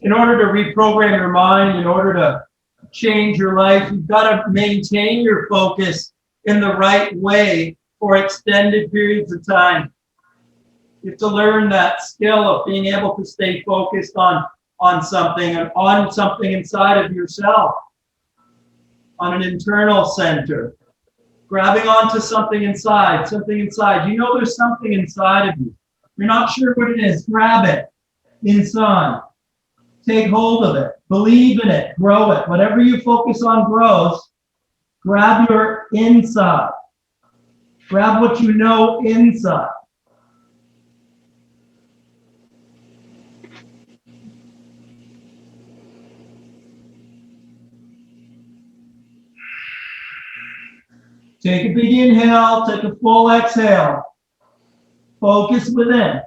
In order to reprogram your mind, in order to change your life, you've got to maintain your focus in the right way for extended periods of time. You have to learn that skill of being able to stay focused on something and on something inside of yourself, on an internal center, grabbing onto something inside. You know there's something inside of you. You're not sure what it is. Grab it inside. Take hold of it. Believe in it. Grow it. Whatever you focus on grows. Grab your inside. Grab what you know inside. Take a big inhale, take a full exhale. Focus within.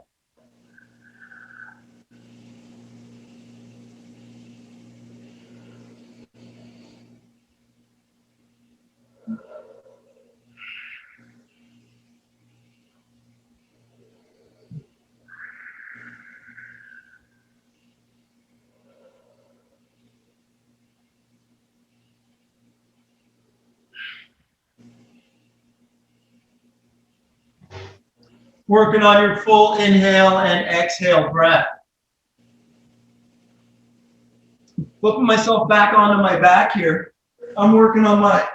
Working on your full inhale and exhale breath. Flipping myself back onto my back here. I'm working on my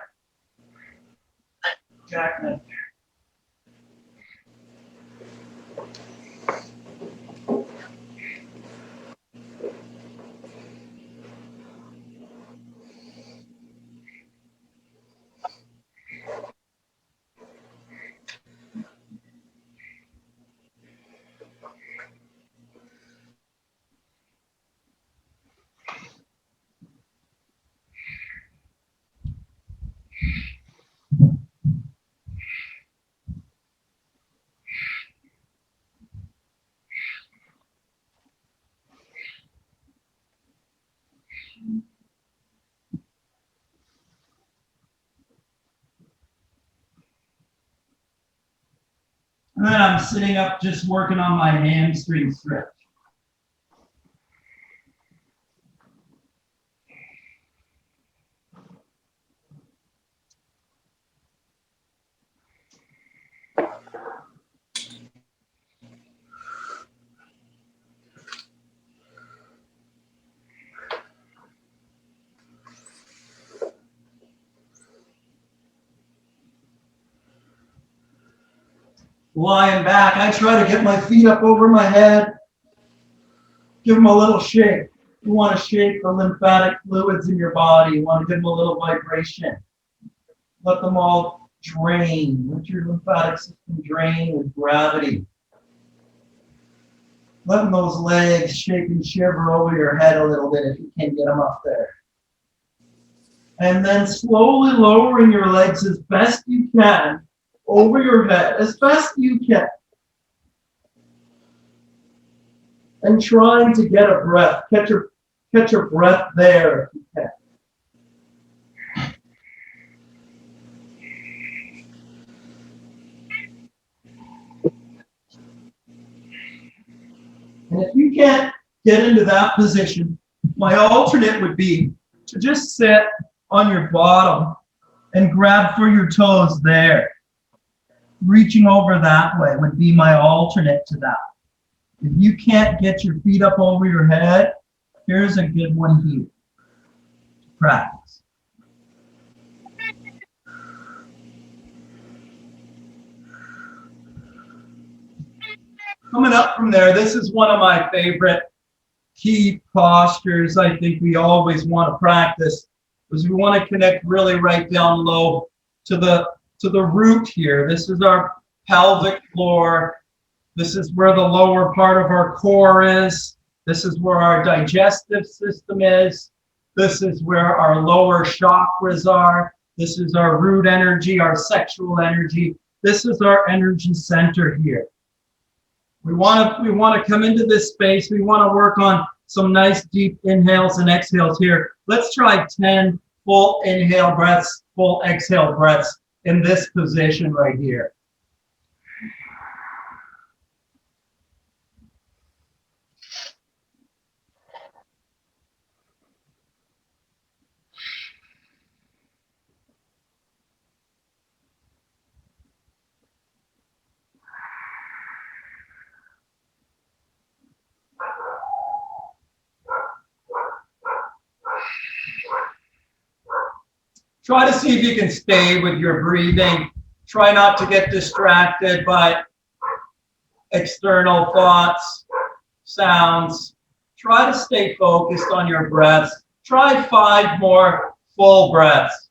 jackknife. And then I'm sitting up just working on my hamstring stretch. Lying back, I try to get my feet up over my head, give them a little shake. You want to shake the lymphatic fluids in your body. You want to give them a little vibration. Let them all drain. Let your lymphatic system drain with gravity. Letting those legs shake and shiver over your head a little bit if you can get them up there. And then slowly lowering your legs as best you can over your head, as best you can. And trying to get a breath, catch your breath there if you can. And if you can't get into that position, my alternate would be to just sit on your bottom and grab for your toes there. Reaching over that way would be my alternate to that. If you can't get your feet up over your head, here's a good one here. Practice. Coming up from there, this is one of my favorite key postures I think we always want to practice, because we want to connect really right down low to the root here. This is our pelvic floor. This is where the lower part of our core is. This is where our digestive system is. This is where our lower chakras are. This is our root energy, our sexual energy. This is our energy center here. We want to come into this space. We want to work on some nice deep inhales and exhales here. Let's try 10 full inhale breaths, full exhale breaths in this position right here. Try to see if you can stay with your breathing. Try not to get distracted by external thoughts, sounds. Try to stay focused on your breaths. Try 5 more full breaths.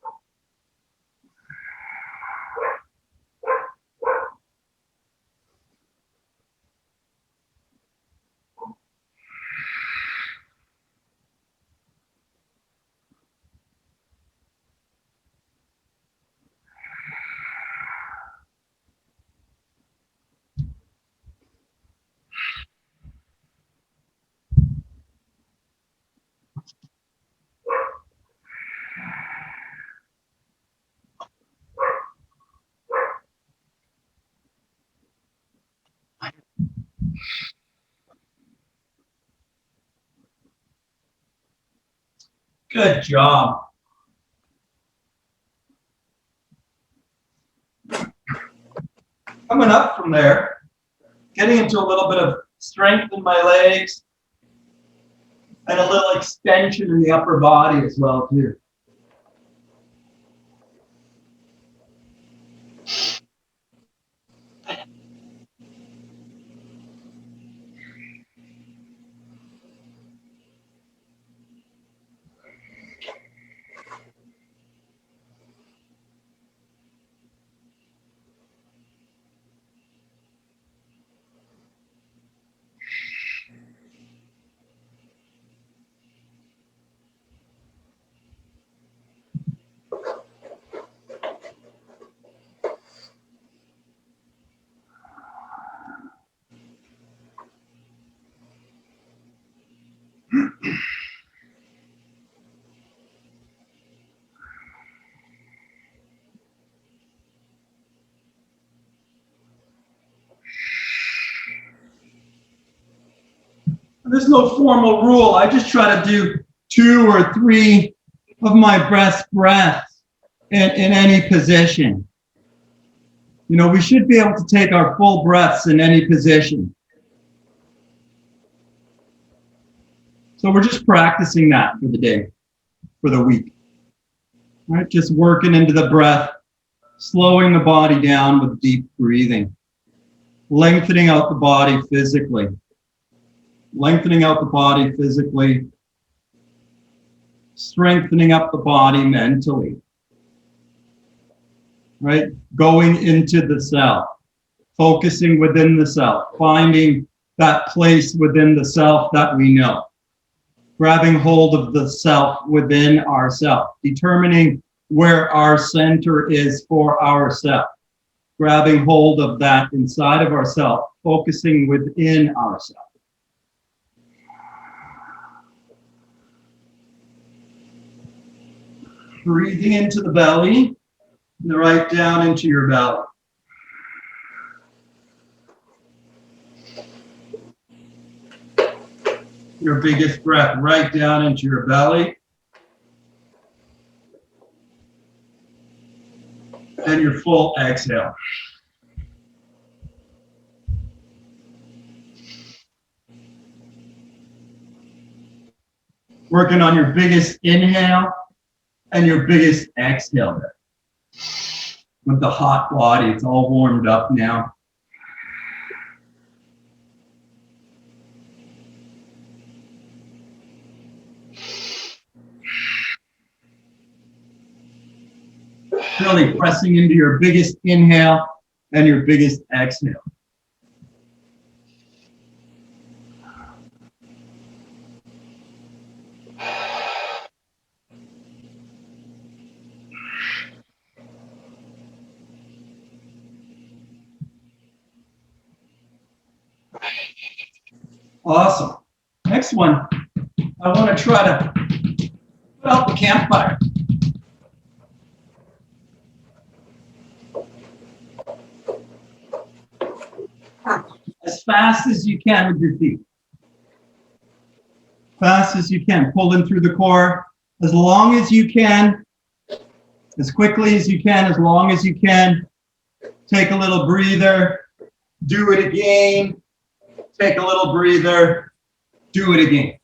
Good job. Coming up from there, getting into a little bit of strength in my legs and a little extension in the upper body as well too. There's no formal rule. I just try to do 2 or 3 of my best breaths in any position. You know, we should be able to take our full breaths in any position. So we're just practicing that for the day, for the week. All right, just working into the breath, slowing the body down with deep breathing, lengthening out the body physically. Lengthening out the body physically, strengthening up the body mentally, right? Going into the self, focusing within the self, finding that place within the self that we know, grabbing hold of the self within ourself, determining where our center is for ourself, grabbing hold of that inside of ourself, focusing within ourself. Breathing into the belly, and right down into your belly. Your biggest breath right down into your belly. And your full exhale. Working on your biggest inhale and your biggest exhale there. With the hot body, it's all warmed up now. Really pressing into your biggest inhale and your biggest exhale. Awesome. Next one, I want to try to put out the campfire. As fast as you can with your feet. Fast as you can. Pull in through the core as long as you can, as quickly as you can, as long as you can. Take a little breather. Do it again. Take a little breather. Do it again.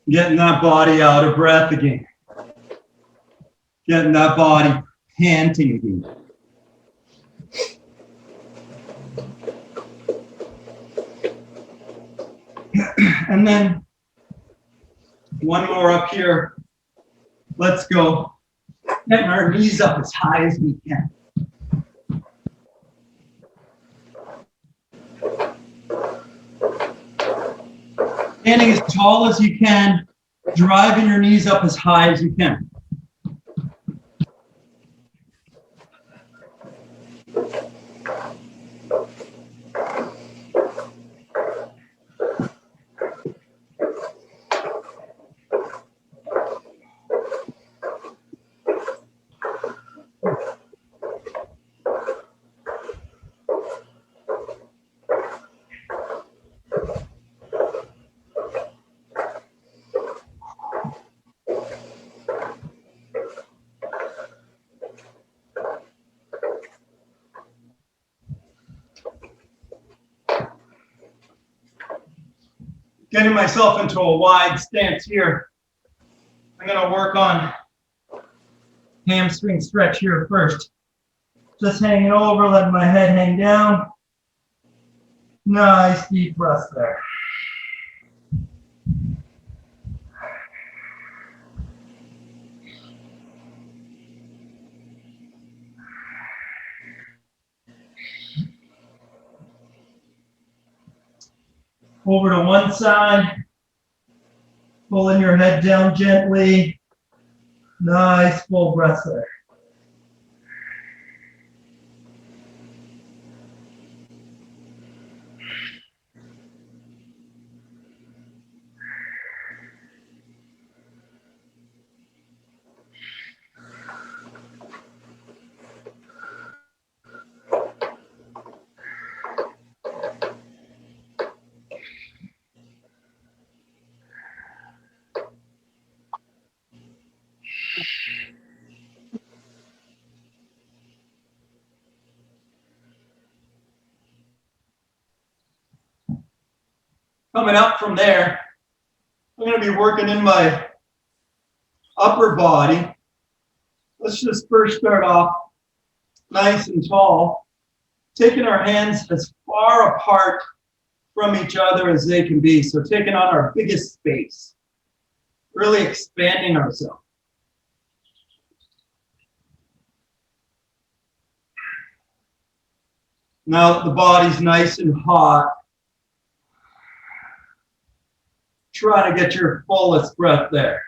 Getting that body out of breath again. Getting that body panting again. And then one more up here. Let's go. Getting our knees up as high as we can. Standing as tall as you can, driving your knees up as high as you can. Getting myself into a wide stance here. I'm going to work on hamstring stretch here first. Just hanging over, letting my head hang down. Nice deep breath there. Over to one side, pulling your head down gently. Nice full breath there. Coming up from there, I'm going to be working in my upper body. Let's just first start off nice and tall, taking our hands as far apart from each other as they can be. So taking on our biggest space, really expanding ourselves. Now that the body's nice and hot, try to get your fullest breath there.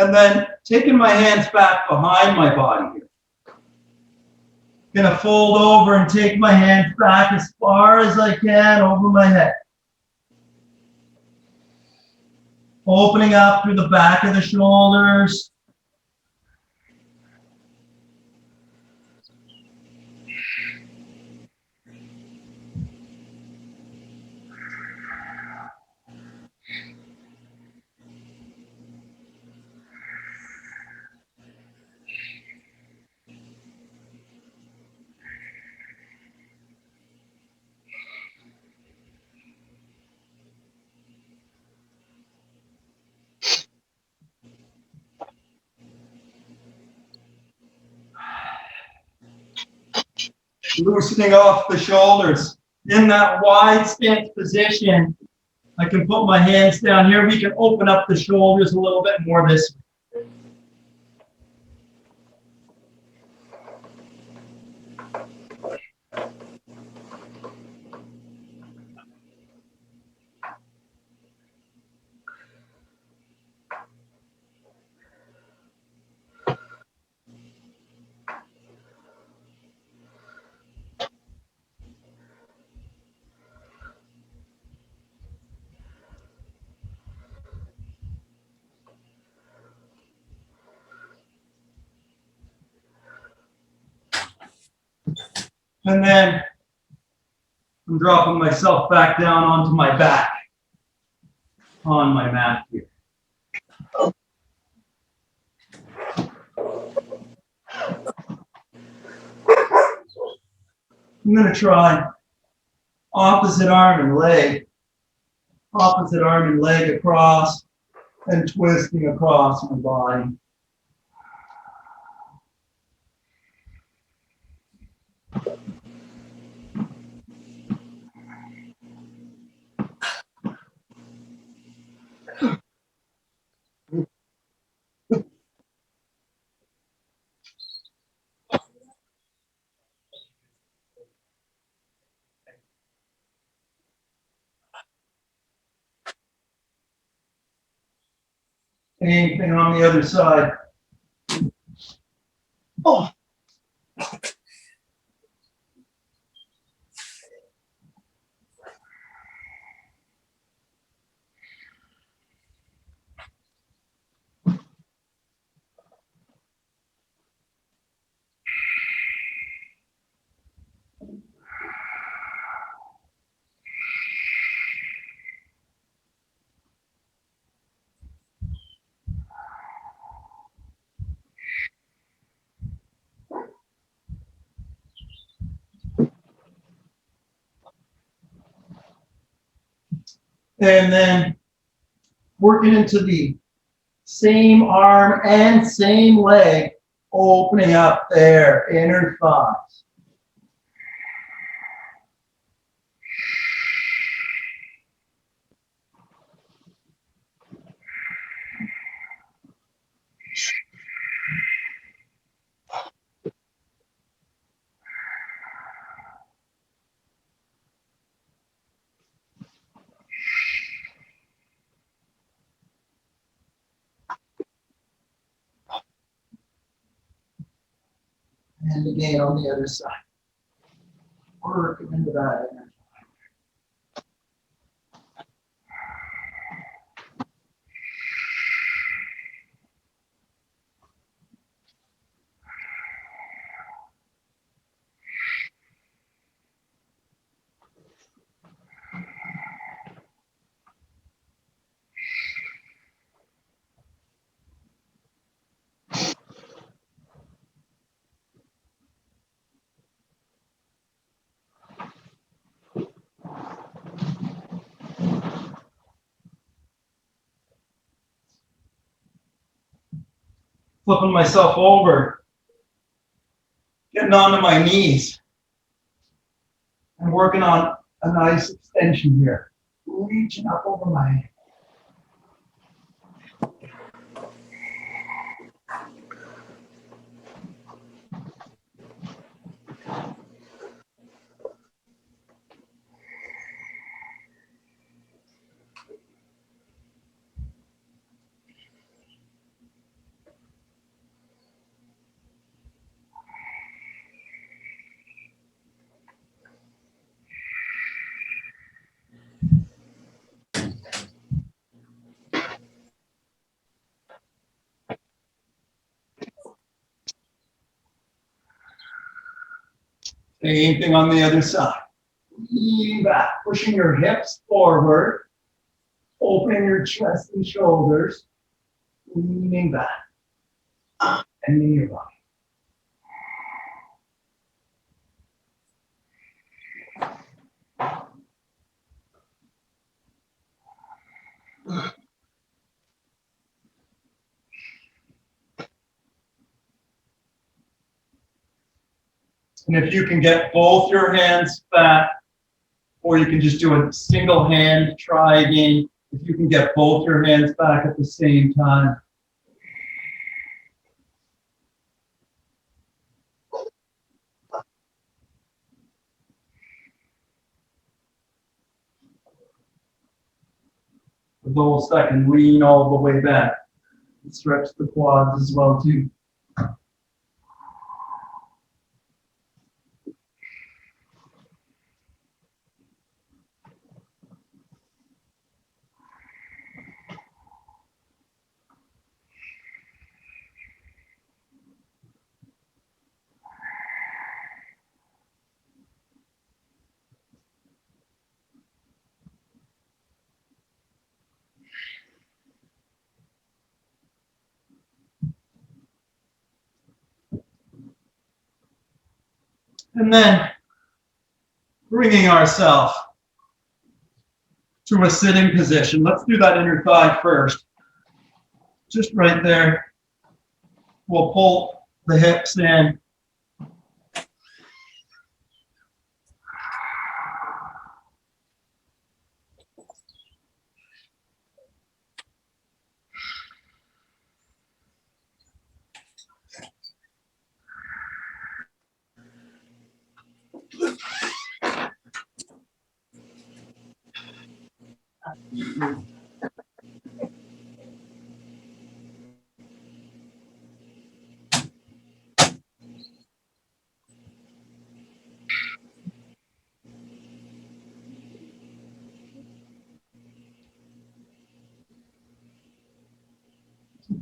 And then taking my hands back behind my body here. Gonna fold over and take my hands back as far as I can over my head. Opening up through the back of the shoulders. Loosening off the shoulders. In that wide stance position, I can put my hands down here. We can open up the shoulders a little bit more this way. And then I'm dropping myself back down onto my back on my mat here. I'm going to try opposite arm and leg across and twisting across my body. Same thing on the other side. Oh. And then working into the same arm and same leg, opening up there, inner thighs. And again on the other side. Working into that energy. Flipping myself over, getting onto my knees, and working on a nice extension here. Reaching up over my head. Same thing on the other side. Lean back, pushing your hips forward, opening your chest and shoulders, leaning back, bending your body. And if you can get both your hands back, or you can just do a single hand, try again. If you can get both your hands back at the same time. For those that can lean all the way back, stretch the quads as well too. And then bringing ourselves to a sitting position. Let's do that inner thigh first. Just right there. We'll pull the hips in.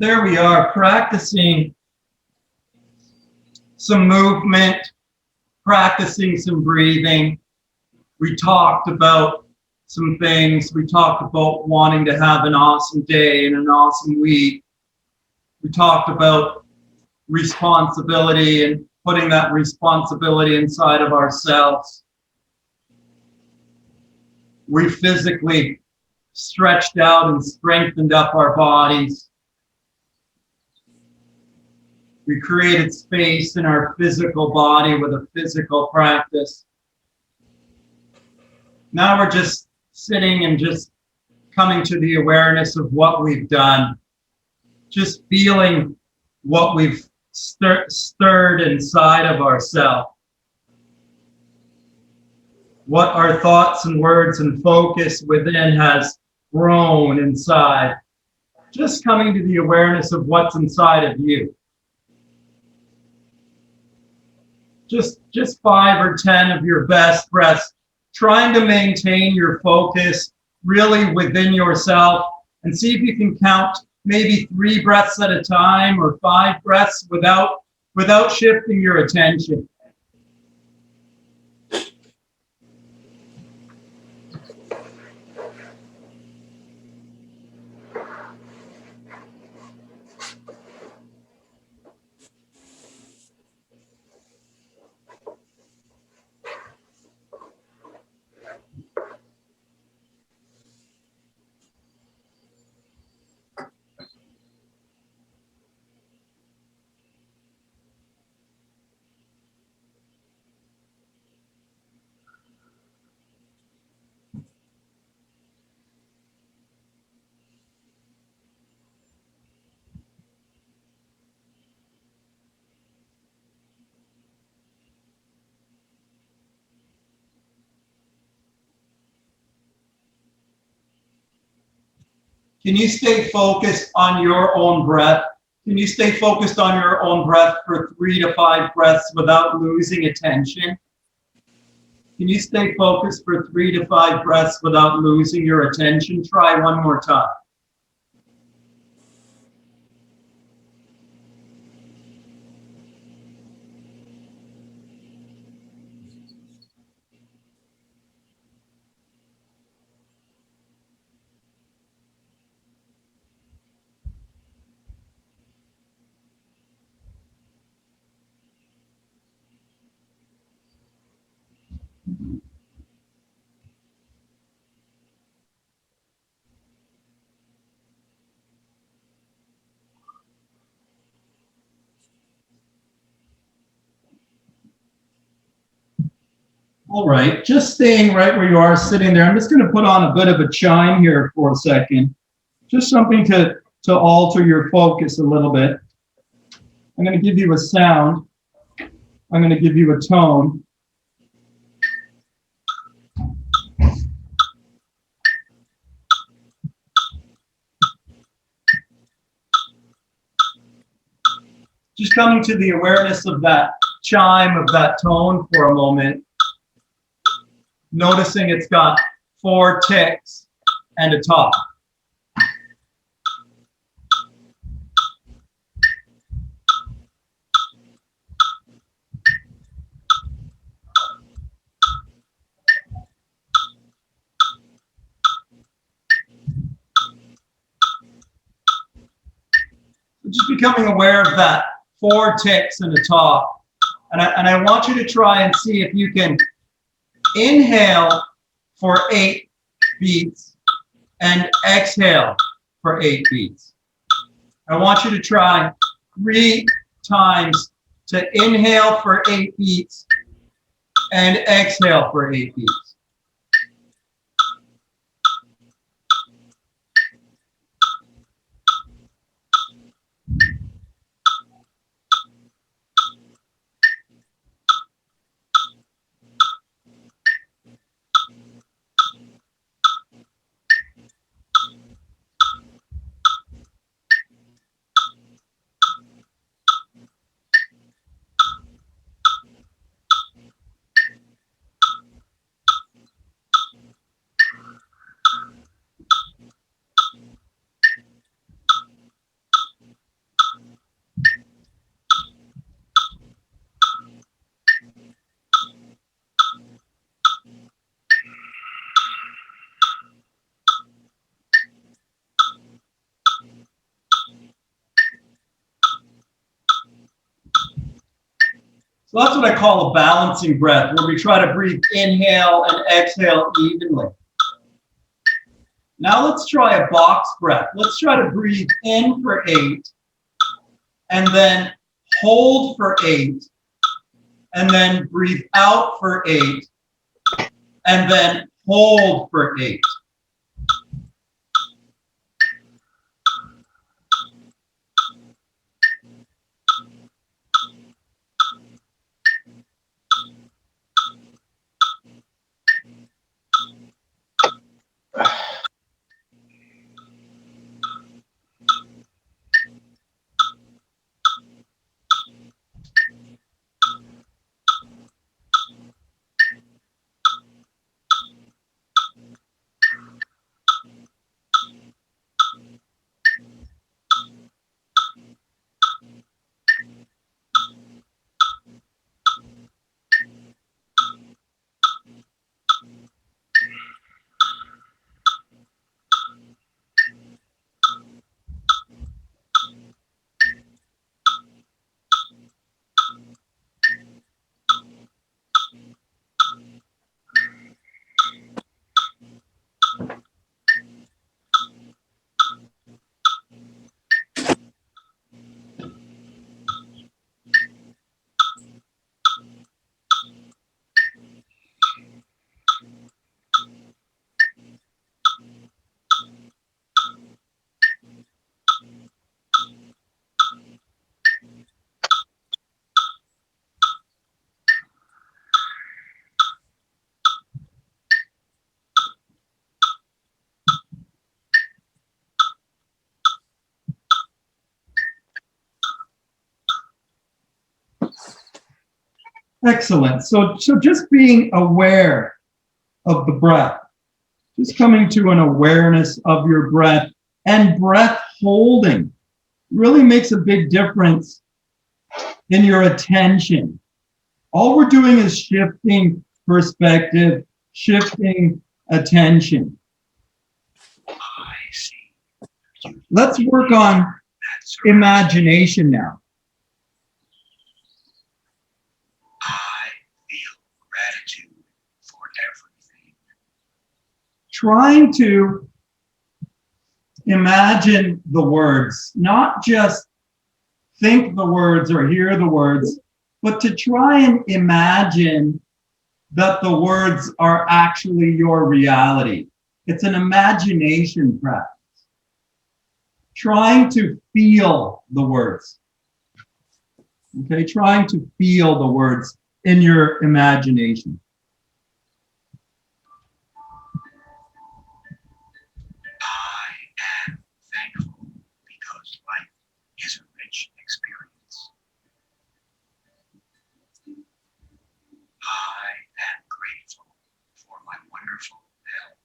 There we are, practicing some movement, practicing some breathing. We talked about some things. We talked about wanting to have an awesome day and an awesome week. We talked about responsibility and putting that responsibility inside of ourselves. We physically stretched out and strengthened up our bodies. We created space in our physical body with a physical practice. Now we're just sitting and just coming to the awareness of what we've done. Just feeling what we've stirred inside of ourselves. What our thoughts and words and focus within has grown inside. Just coming to the awareness of what's inside of you. Just 5 or 10 of your best breaths, trying to maintain your focus really within yourself, and see if you can count maybe 3 breaths at a time or 5 breaths without shifting your attention. Can you stay focused on your own breath? Can you stay focused on your own breath for 3 to 5 breaths without losing attention? Can you stay focused for 3 to 5 breaths without losing your attention? Try one more time. All right, just staying right where you are, sitting there. I'm just going to put on a bit of a chime here for a second. Just something to alter your focus a little bit. I'm going to give you a sound. I'm going to give you a tone. Just coming to the awareness of that chime, of that tone for a moment. Noticing it's got 4 ticks and a top. Just becoming aware of that 4 ticks and a top. And I want you to try and see if you can inhale for 8 beats and exhale for 8 beats. I want you to try 3 times to inhale for 8 beats and exhale for 8 beats. So that's what I call a balancing breath, where we try to breathe inhale and exhale evenly. Now let's try a box breath. Let's try to breathe in for 8, and then hold for 8, and then breathe out for 8, and then hold for 8. Excellent. So just being aware of the breath, just coming to an awareness of your breath, and breath holding really makes a big difference in your attention. All we're doing is shifting perspective, shifting attention. I see. Let's work on imagination now. Gratitude for everything. Trying to imagine the words, not just think the words or hear the words, but to try and imagine that the words are actually your reality. It's an imagination practice. Trying to feel the words. Okay, trying to feel the words in your imagination. I am thankful because life is a rich experience. I am grateful for my wonderful health.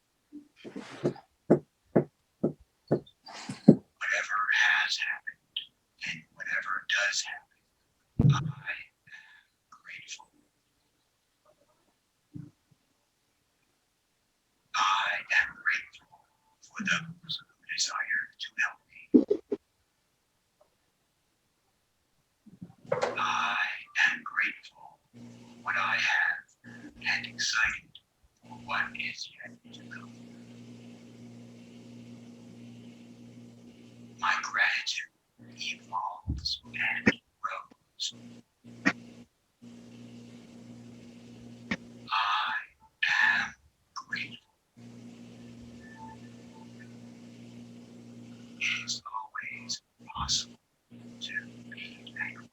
Whatever has happened and whatever does happen, I am grateful. I am grateful for those who desire to help me. I am grateful for what I have and excited for what is yet to come. My gratitude evolves and grows. I am grateful. It is always possible to be thankful.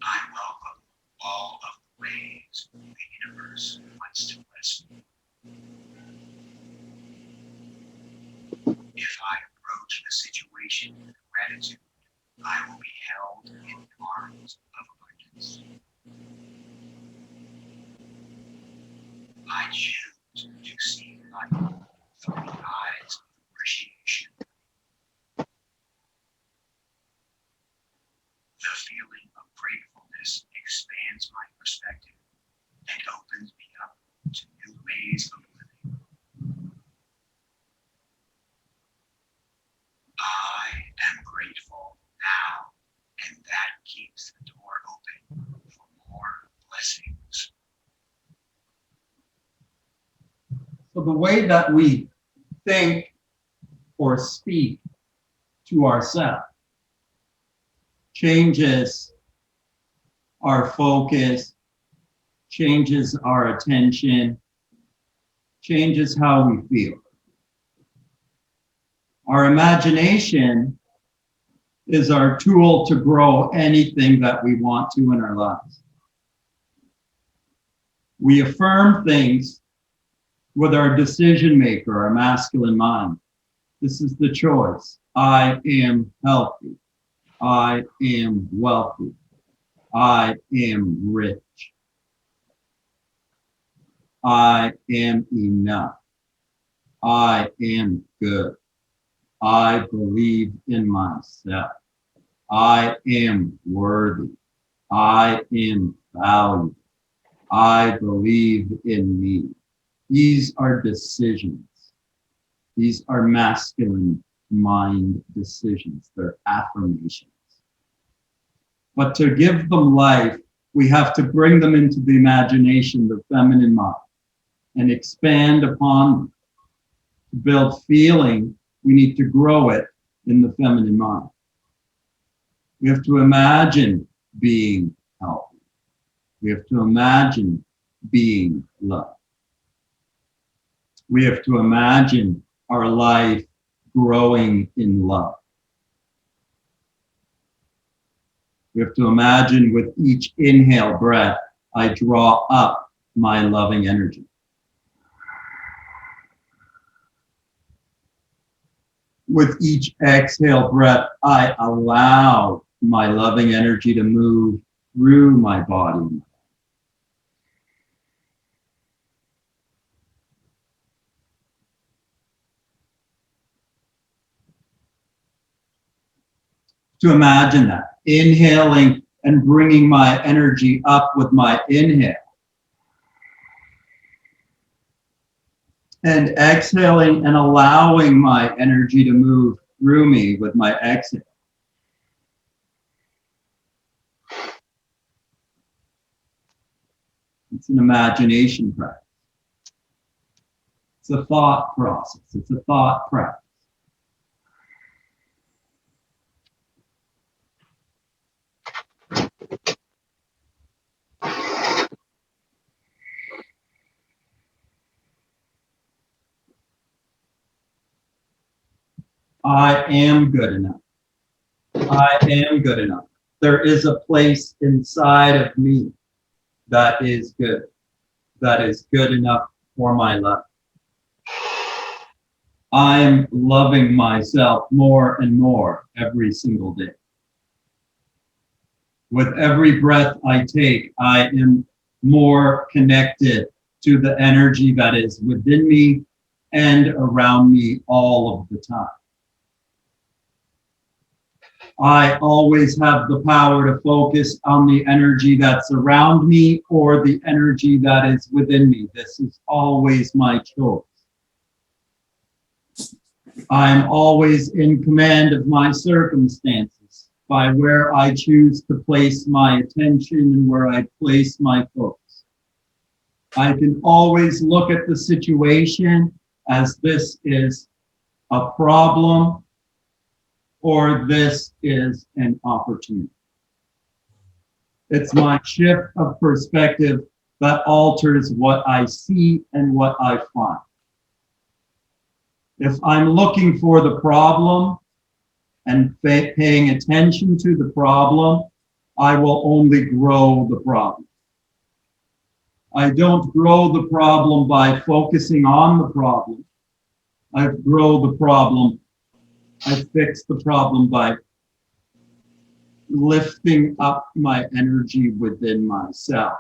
I welcome all of the ways the universe wants to bless me. If I approach a situation with gratitude, I will be held in the arms of abundance. I choose to see life through the eyes of appreciation. The feeling of gratefulness expands my perspective and opens me up to new ways of living. I am grateful now, and that keeps the door open for more blessings. So the way that we think or speak to ourselves changes our focus, changes our attention, changes how we feel. Our imagination is our tool to grow anything that we want to in our lives. We affirm things with our decision maker, our masculine mind. This is the choice. I am healthy. I am wealthy. I am rich. I am enough. I am good. I believe in myself. I am worthy. I am valued. I believe in me. These are decisions. These are masculine mind decisions. They're affirmations. But to give them life, we have to bring them into the imagination, the feminine mind, and expand upon them. To build feeling, we need to grow it in the feminine mind. We have to imagine being healthy. We have to imagine being loved. We have to imagine our life growing in love. We have to imagine with each inhale breath, I draw up my loving energy. With each exhale breath, I allow my loving energy to move through my body. To imagine that, inhaling and bringing my energy up with my inhale. And exhaling and allowing my energy to move through me with my exhale. It's an imagination practice. It's a thought process. It's a thought practice. I am good enough. I am good enough. There is a place inside of me that is good enough for my life. I'm loving myself more and more every single day. With every breath I take, I am more connected to the energy that is within me and around me all of the time. I always have the power to focus on the energy that's around me or the energy that is within me. This is always my choice. I'm always in command of my circumstances by where I choose to place my attention and where I place my focus. I can always look at the situation as this is a problem or this is an opportunity. It's my shift of perspective that alters what I see and what I find. If I'm looking for the problem and paying attention to the problem, I will only grow the problem. I don't grow the problem by focusing on the problem. I grow the problem. I fix the problem by lifting up my energy within myself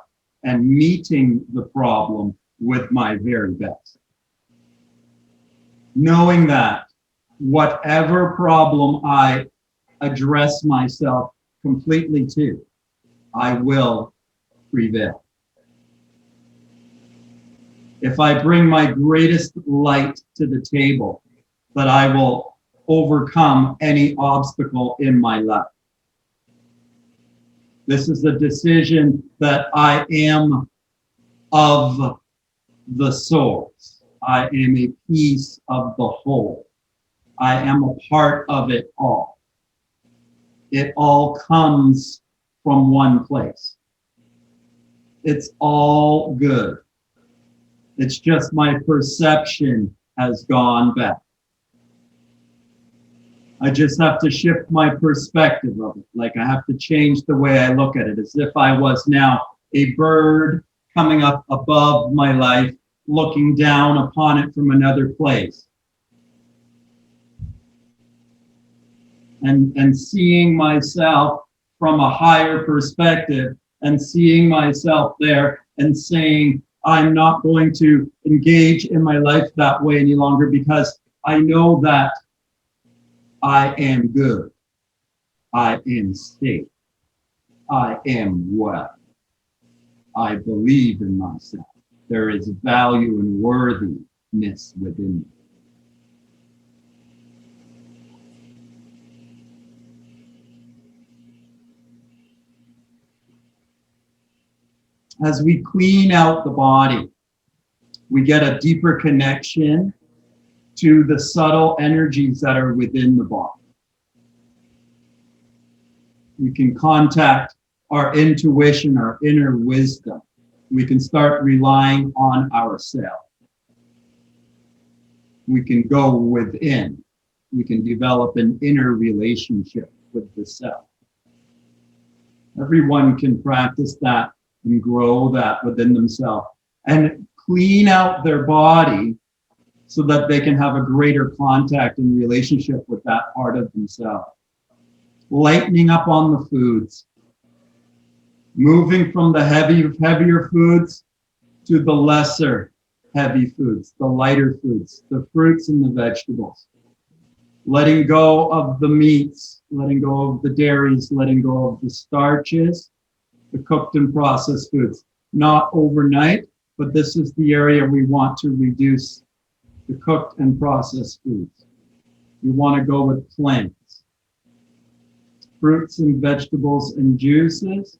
and meeting the problem with my very best. Knowing that whatever problem I address myself completely to, I will prevail. If I bring my greatest light to the table, that I will overcome any obstacle in my life. This is a decision that I am of the souls. I am a piece of the whole. I am a part of it all. It all comes from one place. It's all good. It's just my perception has gone back. I just have to shift my perspective of it. Like I have to change the way I look at it, as if I was now a bird coming up above my life, looking down upon it from another place. And seeing myself from a higher perspective and seeing myself there and saying, I'm not going to engage in my life that way any longer because I know that I am good. I am safe. I am well. I believe in myself. There is value and worthiness within me. As we clean out the body, we get a deeper connection to the subtle energies that are within the body. We can contact our intuition, our inner wisdom. We can start relying on ourselves. We can go within. We can develop an inner relationship with the self. Everyone can practice that and grow that within themselves and clean out their body so that they can have a greater contact and relationship with that part of themselves. Lightening up on the foods, moving from the heavier foods to the lesser heavy foods, the lighter foods, the fruits and the vegetables. Letting go of the meats, letting go of the dairies, letting go of the starches, the cooked and processed foods. Not overnight, but this is the area we want to reduce the cooked and processed foods. We want to go with plants, fruits and vegetables and juices,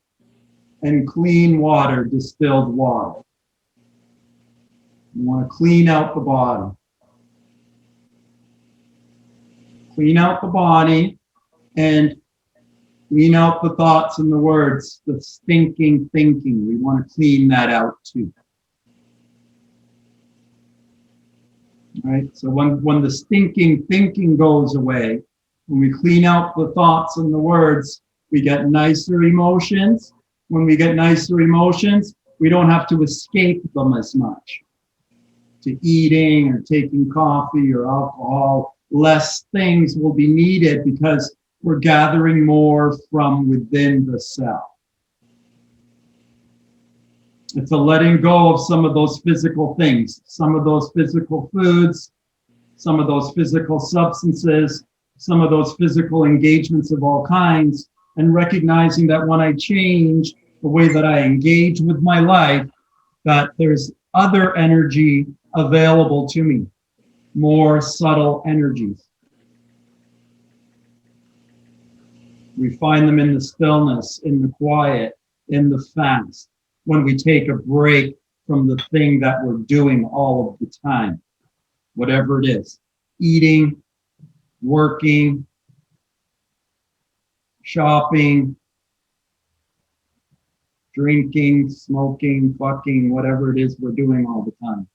and clean water, distilled water. We want to clean out the body. Clean out the body and clean out the thoughts and the words, the stinking thinking. We want to clean that out too. right? So when the stinking thinking goes away, when we clean out the thoughts and the words, we get nicer emotions. When we get nicer emotions, we don't have to escape them as much. To eating or taking coffee or alcohol, less things will be needed because we're gathering more from within the self. It's a letting go of some of those physical things, some of those physical foods, some of those physical substances, some of those physical engagements of all kinds, and recognizing that when I change the way that I engage with my life, that there's other energy available to me, more subtle energies. We find them in the stillness, in the quiet, in the fast, when we take a break from the thing that we're doing all of the time, whatever it is, eating, working, shopping, drinking, smoking, fucking, whatever it is we're doing all the time.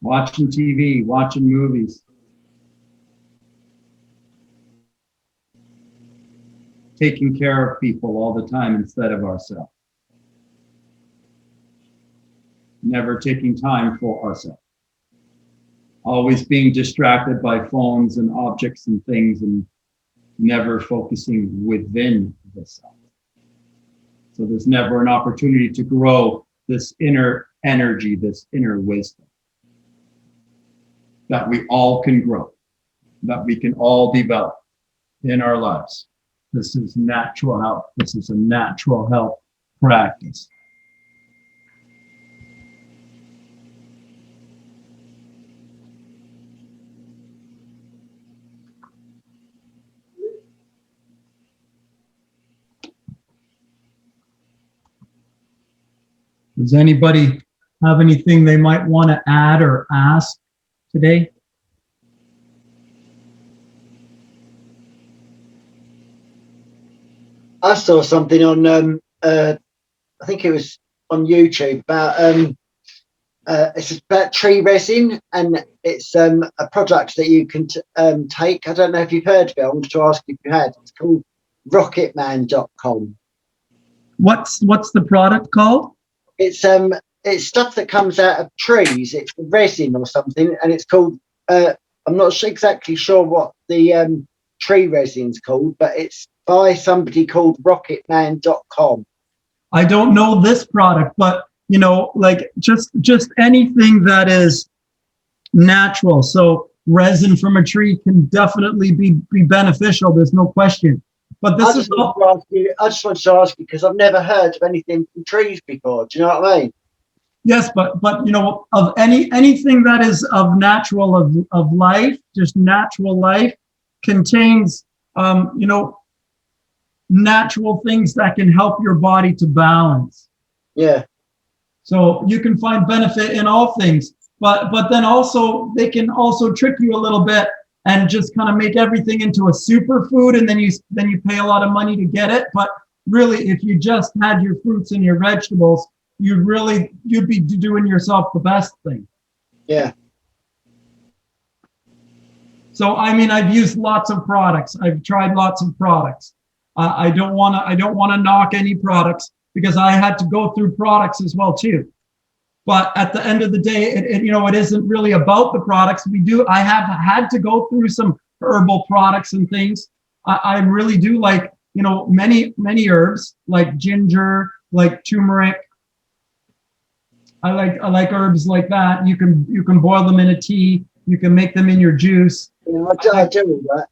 Watching TV, watching movies. Taking care of people all the time instead of ourselves. Never taking time for ourselves. Always being distracted by phones and objects and things and never focusing within the self. So there's never an opportunity to grow this inner energy, this inner wisdom that we all can grow, that we can all develop in our lives. This is natural health. This is a natural health practice. Does anybody have anything they might want to add or ask today? I saw something on, I think it was on YouTube about, it's about tree resin, and it's a product that you can take. I don't know if you've heard of it. I wanted to ask if you had. It's called rocketman.com. What's the product called? It's stuff that comes out of trees. It's resin or something, and it's called, I'm not exactly sure what the tree resin's called, but it's by somebody called rocketman.com. I don't know this product, but you know, like just anything that is natural. So resin from a tree can definitely be beneficial. There's no question. But this is all. I just wanted to ask you because I've never heard of anything from trees before. Do you know what I mean? Yes, but you know, of anything that is of natural of life, just natural life contains you know, natural things that can help your body to balance. Yeah. So you can find benefit in all things, but then also they can also trick you a little bit and just kind of make everything into a superfood, and then you pay a lot of money to get it. But really, if you just had your fruits and your vegetables, you'd be doing yourself the best thing. Yeah. So I mean, I've used lots of products. I've tried lots of products. I don't want to knock any products because I had to go through products as well too. But at the end of the day, it isn't really about the products. I have had to go through some herbal products and things. I really do like, you know, many herbs like ginger, like turmeric. I like herbs like that. You can boil them in a tea. You can make them in your juice. Yeah, I do that.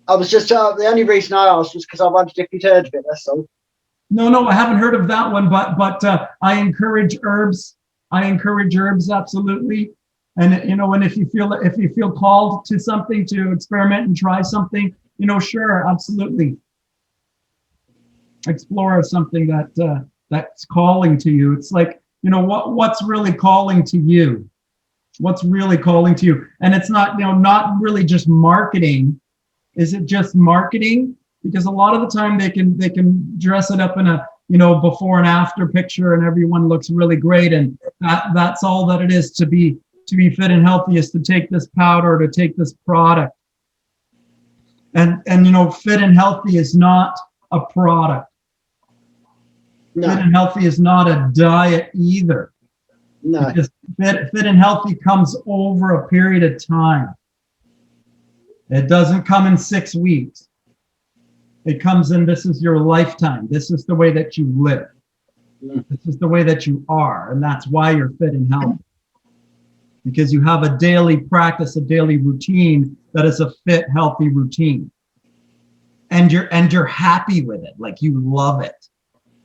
I was just the only reason I asked was because I wondered if you'd heard of it. That's all. No, I haven't heard of that one, but I encourage herbs. I encourage herbs, absolutely. And you know, and if you feel called to something, to experiment and try something, you know, sure, absolutely. Explore something that's calling to you. It's like, you know, what's really calling to you? What's really calling to you? And it's not, you know, not really just marketing. Is it just marketing? Because a lot of the time they can dress it up in before and after picture and everyone looks really great, and that's all that it is to be fit and healthy, is to take this powder, to take this product. And fit and healthy is not a product. No. Fit and healthy is not a diet either. No. Because fit and healthy comes over a period of time. It doesn't come in 6 weeks. It comes in, this is your lifetime. This is the way that you live. This is the way that you are. And that's why you're fit and healthy. Because you have a daily practice, a daily routine that is a fit, healthy routine. And you're happy with it, like you love it.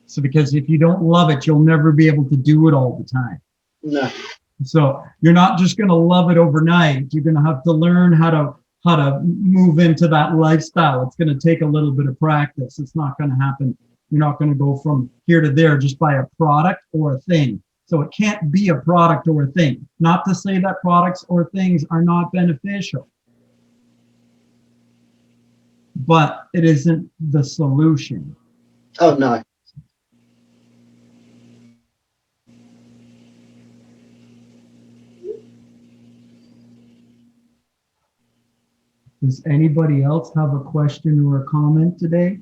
So because if you don't love it, you'll never be able to do it all the time. No. So you're not just going to love it overnight. You're going to have to learn how to move into that lifestyle. It's going to take a little bit of practice. It's not going to happen. You're not going to go from here to there just by a product or a thing. So it can't be a product or a thing. Not to say that products or things are not beneficial, but it isn't the solution. Oh, no. Does anybody else have a question or a comment today?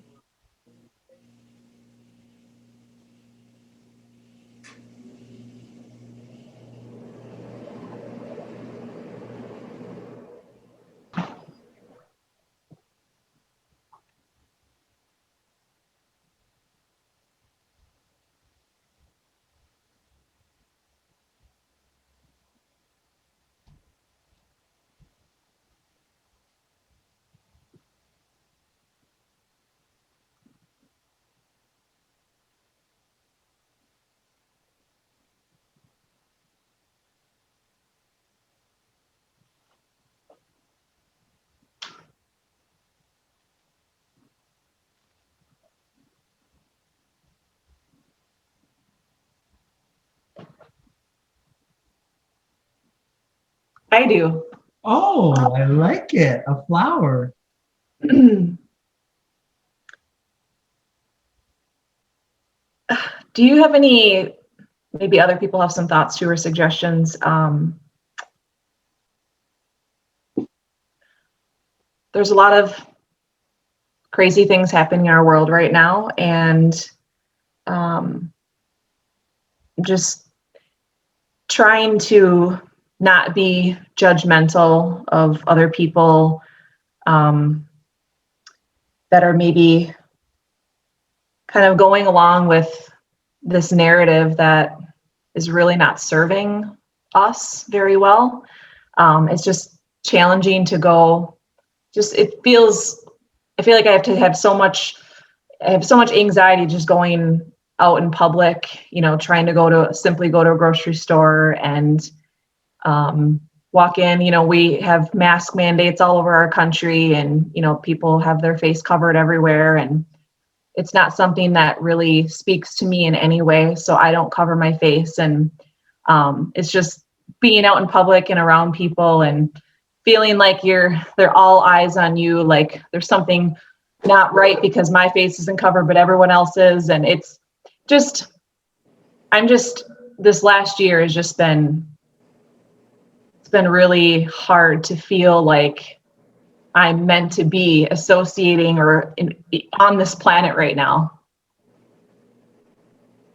I do. Oh, I like it. A flower. Do you have any, maybe other people have some thoughts too or suggestions? There's a lot of crazy things happening in our world right now, and just trying to not be judgmental of other people that are maybe kind of going along with this narrative that is really not serving us very well. It's just challenging to go, I feel like I have so much anxiety just going out in public, trying to simply go to a grocery store and walk in. We have mask mandates all over our country, and people have their face covered everywhere, and it's not something that really speaks to me in any way, so I don't cover my face. And it's just being out in public and around people and feeling like they're all eyes on you, like there's something not right because my face isn't covered but everyone else is. And it's just, this last year has just been, it's been really hard to feel like I'm meant to be associating or on this planet right now.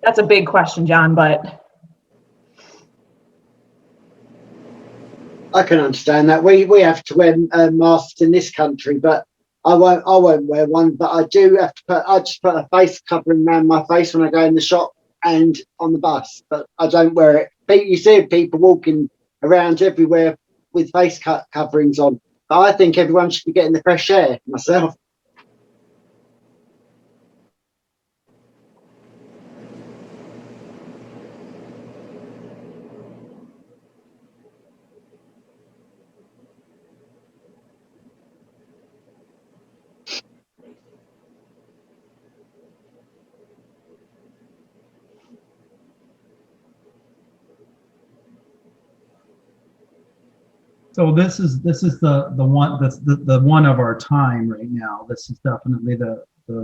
That's a big question, John, but I can understand that. We have to wear masks in this country, but I won't wear one. But I do have to I just put a face covering around my face when I go in the shop and on the bus, but I don't wear it. But you see people walking around everywhere with face coverings on. But I think everyone should be getting the fresh air myself. So this is the one that's the one of our time right now. This is definitely the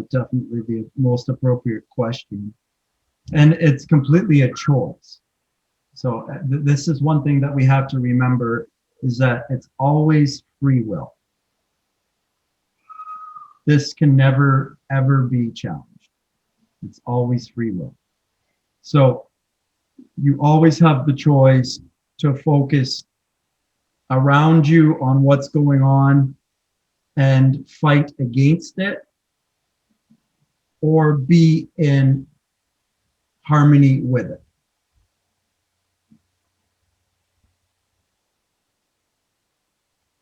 definitely the most appropriate question. And it's completely a choice. So this is one thing that we have to remember, is that it's always free will. This can never, ever be challenged. It's always free will. So you always have the choice to focus around you on what's going on and fight against it, or be in harmony with it.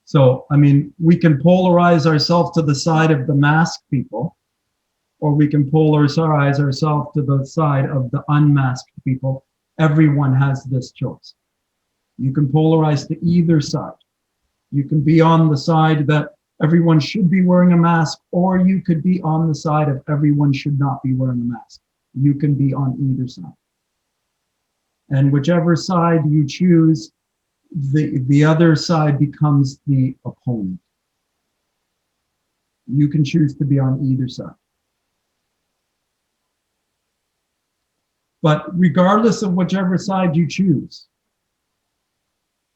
So, I mean, we can polarize ourselves to the side of the masked people, or we can polarize ourselves to the side of the unmasked people. Everyone has this choice. You can polarize to either side. You can be on the side that everyone should be wearing a mask, or you could be on the side of everyone should not be wearing a mask. You can be on either side. And whichever side you choose, the other side becomes the opponent. You can choose to be on either side. But regardless of whichever side you choose,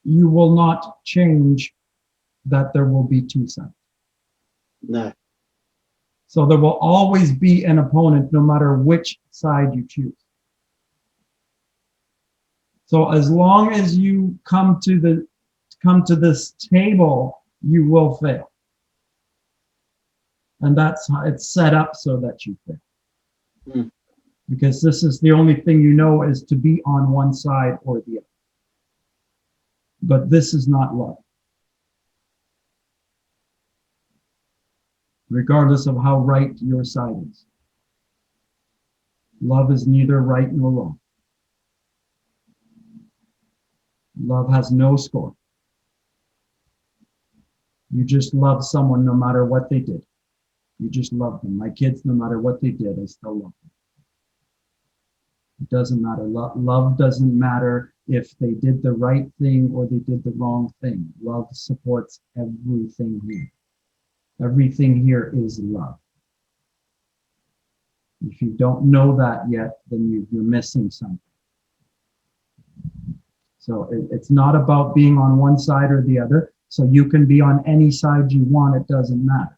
you will not change that there will be two sides. No. So there will always be an opponent no matter which side you choose. So as long as you come to this table, you will fail. And that's how it's set up, so that you fail. Mm. Because this is the only thing you know, is to be on one side or the other. But this is not love. Regardless of how right your side is. Love is neither right nor wrong. Love has no score. You just love someone no matter what they did. You just love them. My kids, no matter what they did, I still love them. It doesn't matter. Love doesn't matter if they did the right thing or they did the wrong thing. Love supports everything here. Everything here is love. If you don't know that yet, then you're missing something. So it's not about being on one side or the other. So you can be on any side you want. It doesn't matter.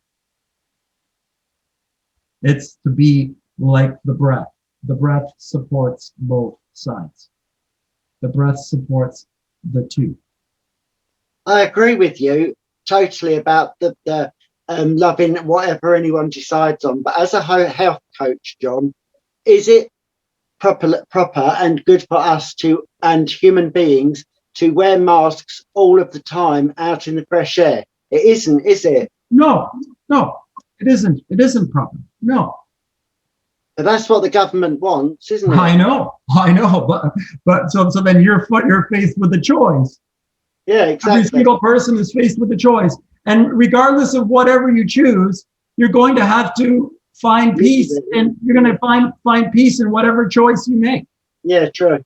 It's to be like the breath. The breath supports both sides. The breath supports the two. I agree with you totally about the loving whatever anyone decides on. But as a health coach, John, is it proper and good for us and human beings to wear masks all of the time out in the fresh air? It isn't, is it? No, it isn't. It isn't proper. No. But that's what the government wants, isn't it? I know, but so then you're faced with a choice. Yeah, exactly. Every single person is faced with a choice, and regardless of whatever you choose, you're going to have to find peace, and you're going to find peace in whatever choice you make. Yeah, true.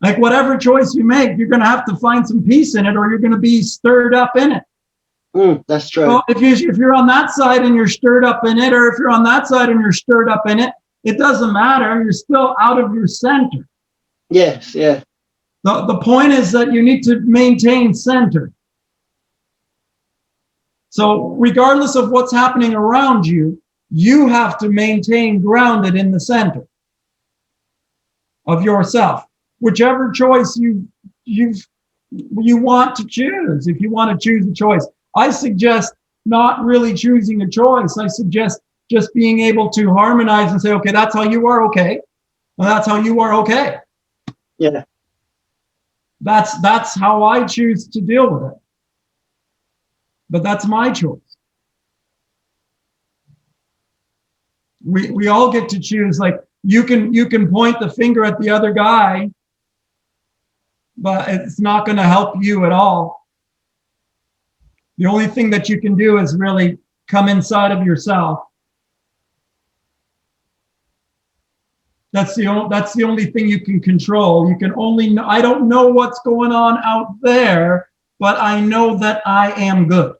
Like whatever choice you make, you're going to have to find some peace in it, or you're going to be stirred up in it. That's true. So if you're on that side and you're stirred up in it, or if you're on that side and you're stirred up in it, it doesn't matter. You're still out of your center. Yes, yeah. The point is that you need to maintain center. So regardless of what's happening around you, you have to maintain grounded in the center of yourself. Whichever choice you want to choose. If you want to choose a choice, I suggest not really choosing a choice. I suggest just being able to harmonize and say, okay, that's how you are, okay. Well, that's how you are, okay. Yeah. That's how I choose to deal with it. But that's my choice. We all get to choose. Like you can point the finger at the other guy, but it's not going to help you at all. The only thing that you can do is really come inside of yourself. That's the only thing you can control. You can only know, I don't know what's going on out there, but I know that I am good.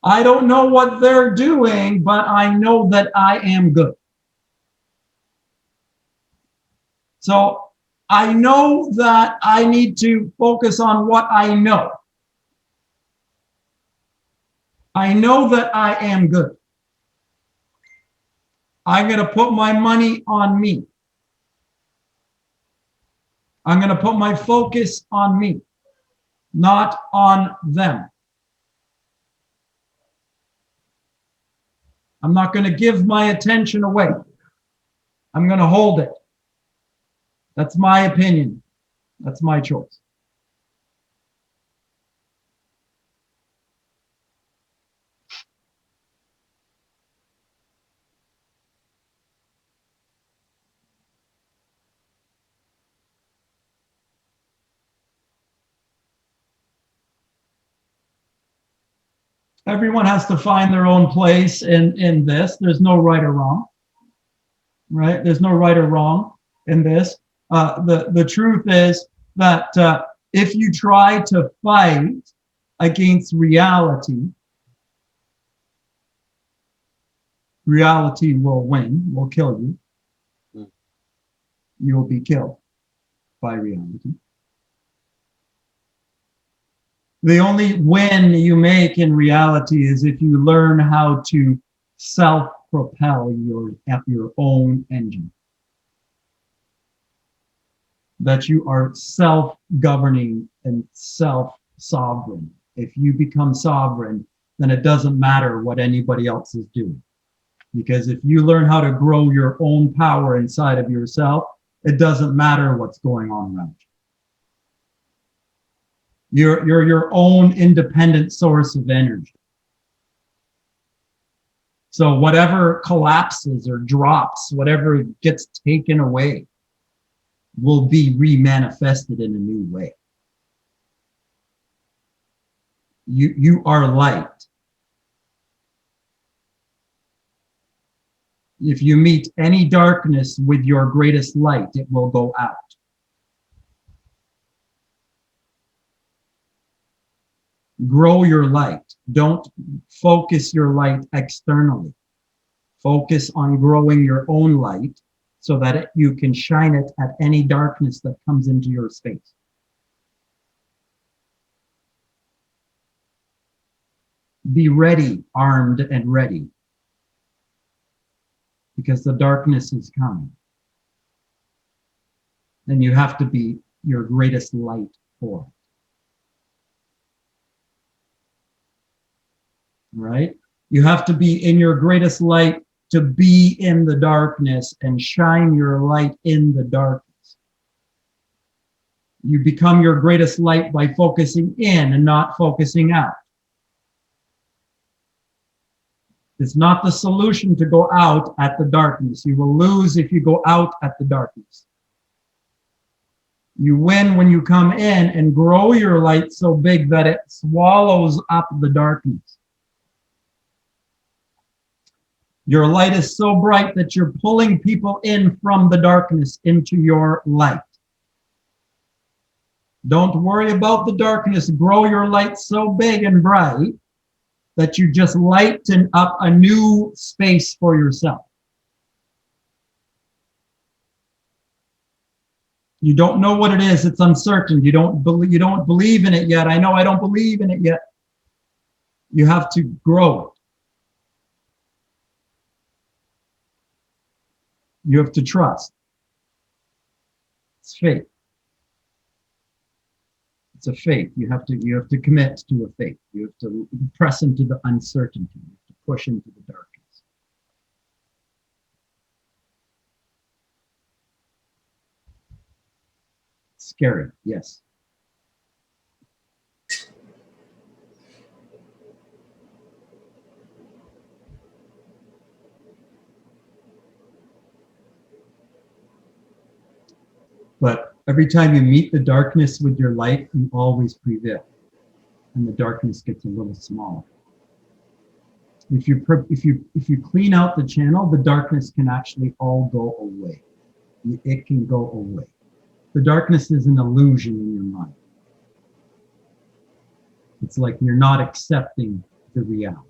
I don't know what they're doing, but I know that I am good. So I know that I need to focus on what I know. I know that I am good. I'm going to put my money on me. I'm going to put my focus on me, not on them. I'm not going to give my attention away. I'm going to hold it. That's my opinion. That's my choice. Everyone has to find their own place in this. There's no right or wrong, right? There's no right or wrong in this. The truth is that if you try to fight against reality, reality will win, will kill you. You'll be killed by reality. The only win you make in reality is if you learn how to self-propel your own engine. That you are self-governing and self-sovereign. If you become sovereign, then it doesn't matter what anybody else is doing. Because if you learn how to grow your own power inside of yourself, it doesn't matter what's going on around you. You're your own independent source of energy. So whatever collapses or drops, whatever gets taken away, will be remanifested in a new way. You are light. If you meet any darkness with your greatest light, it will go out. Grow your light. Don't focus your light externally. Focus on growing your own light so that you can shine it at any darkness that comes into your space. Be ready, armed and ready, because the darkness is coming. And you have to be your greatest light for it. Right? You have to be in your greatest light to be in the darkness and shine your light in the darkness. You become your greatest light by focusing in and not focusing out. It's not the solution to go out at the darkness. You will lose if you go out at the darkness. You win when you come in and grow your light so big that it swallows up the darkness. Your light is so bright that you're pulling people in from the darkness into your light. Don't worry about the darkness. Grow your light so big and bright that you just lighten up a new space for yourself. You don't know what it is. It's uncertain. You don't believe in it yet. I know I don't believe in it yet. You have to grow it. You have to trust. It's faith. It's a faith. You have to commit to a faith. You have to press into the uncertainty. You have to push into the darkness. It's scary, yes. But every time you meet the darkness with your light, you always prevail. And the darkness gets a little smaller. If you clean out the channel, the darkness can actually all go away. It can go away. The darkness is an illusion in your mind. It's like you're not accepting the reality.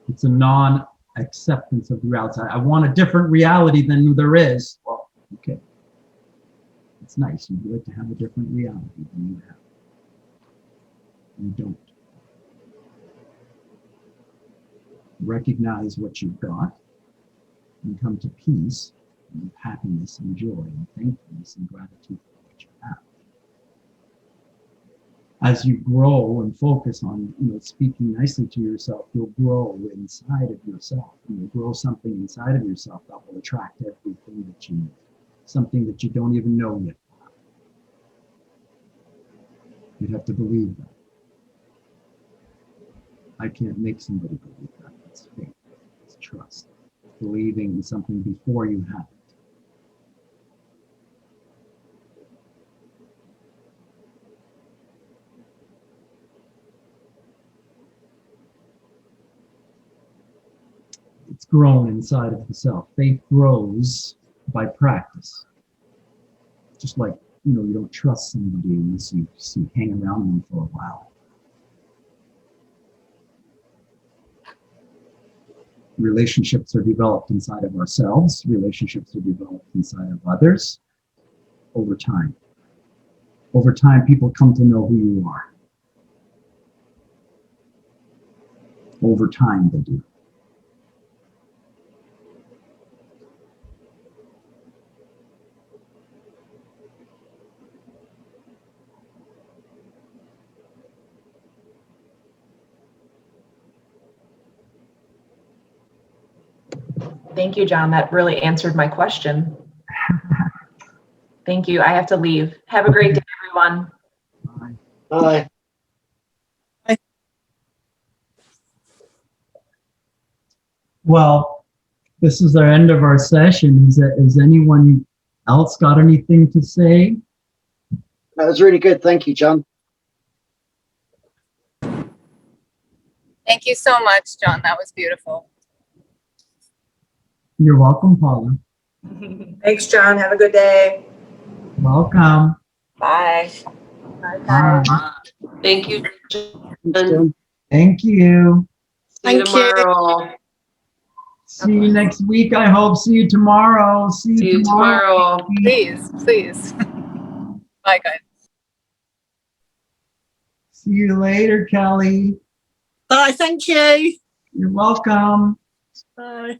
It's a non-acceptance of the reality. I want a different reality than there is. Well, okay. It's nice. You'd like to have a different reality than you have. You don't. Recognize what you've got and come to peace and happiness and joy and thankfulness and gratitude for what you have. As you grow and focus on, speaking nicely to yourself, you'll grow inside of yourself. And you'll grow something inside of yourself that will attract everything that you need. Something that you don't even know yet. You'd have to believe that. I can't make somebody believe that. It's faith. It's trust. It's believing in something before you have it. It's grown inside of the self. Faith grows by practice. Just like, you don't trust somebody unless you hang around them for a while. Relationships are developed inside of ourselves. Relationships are developed inside of others over time. Over time, people come to know who you are. Over time, they do. Thank you, John. That really answered my question. Thank you. I have to leave. Have a great day, everyone. Bye. Well, this is the end of our session. Has anyone else got anything to say? That was really good. Thank you, John. Thank you so much, John. That was beautiful. You're welcome, Paula. Thanks, John. Have a good day. Welcome. Bye. Bye. Thank you, Thanks, John. John. Thank you. See you Thank you. tomorrow. See you next week, I hope. See you tomorrow. See See you tomorrow. Please, please. Bye, guys. See you later, Kelly. Bye. Thank you. You're welcome. Bye.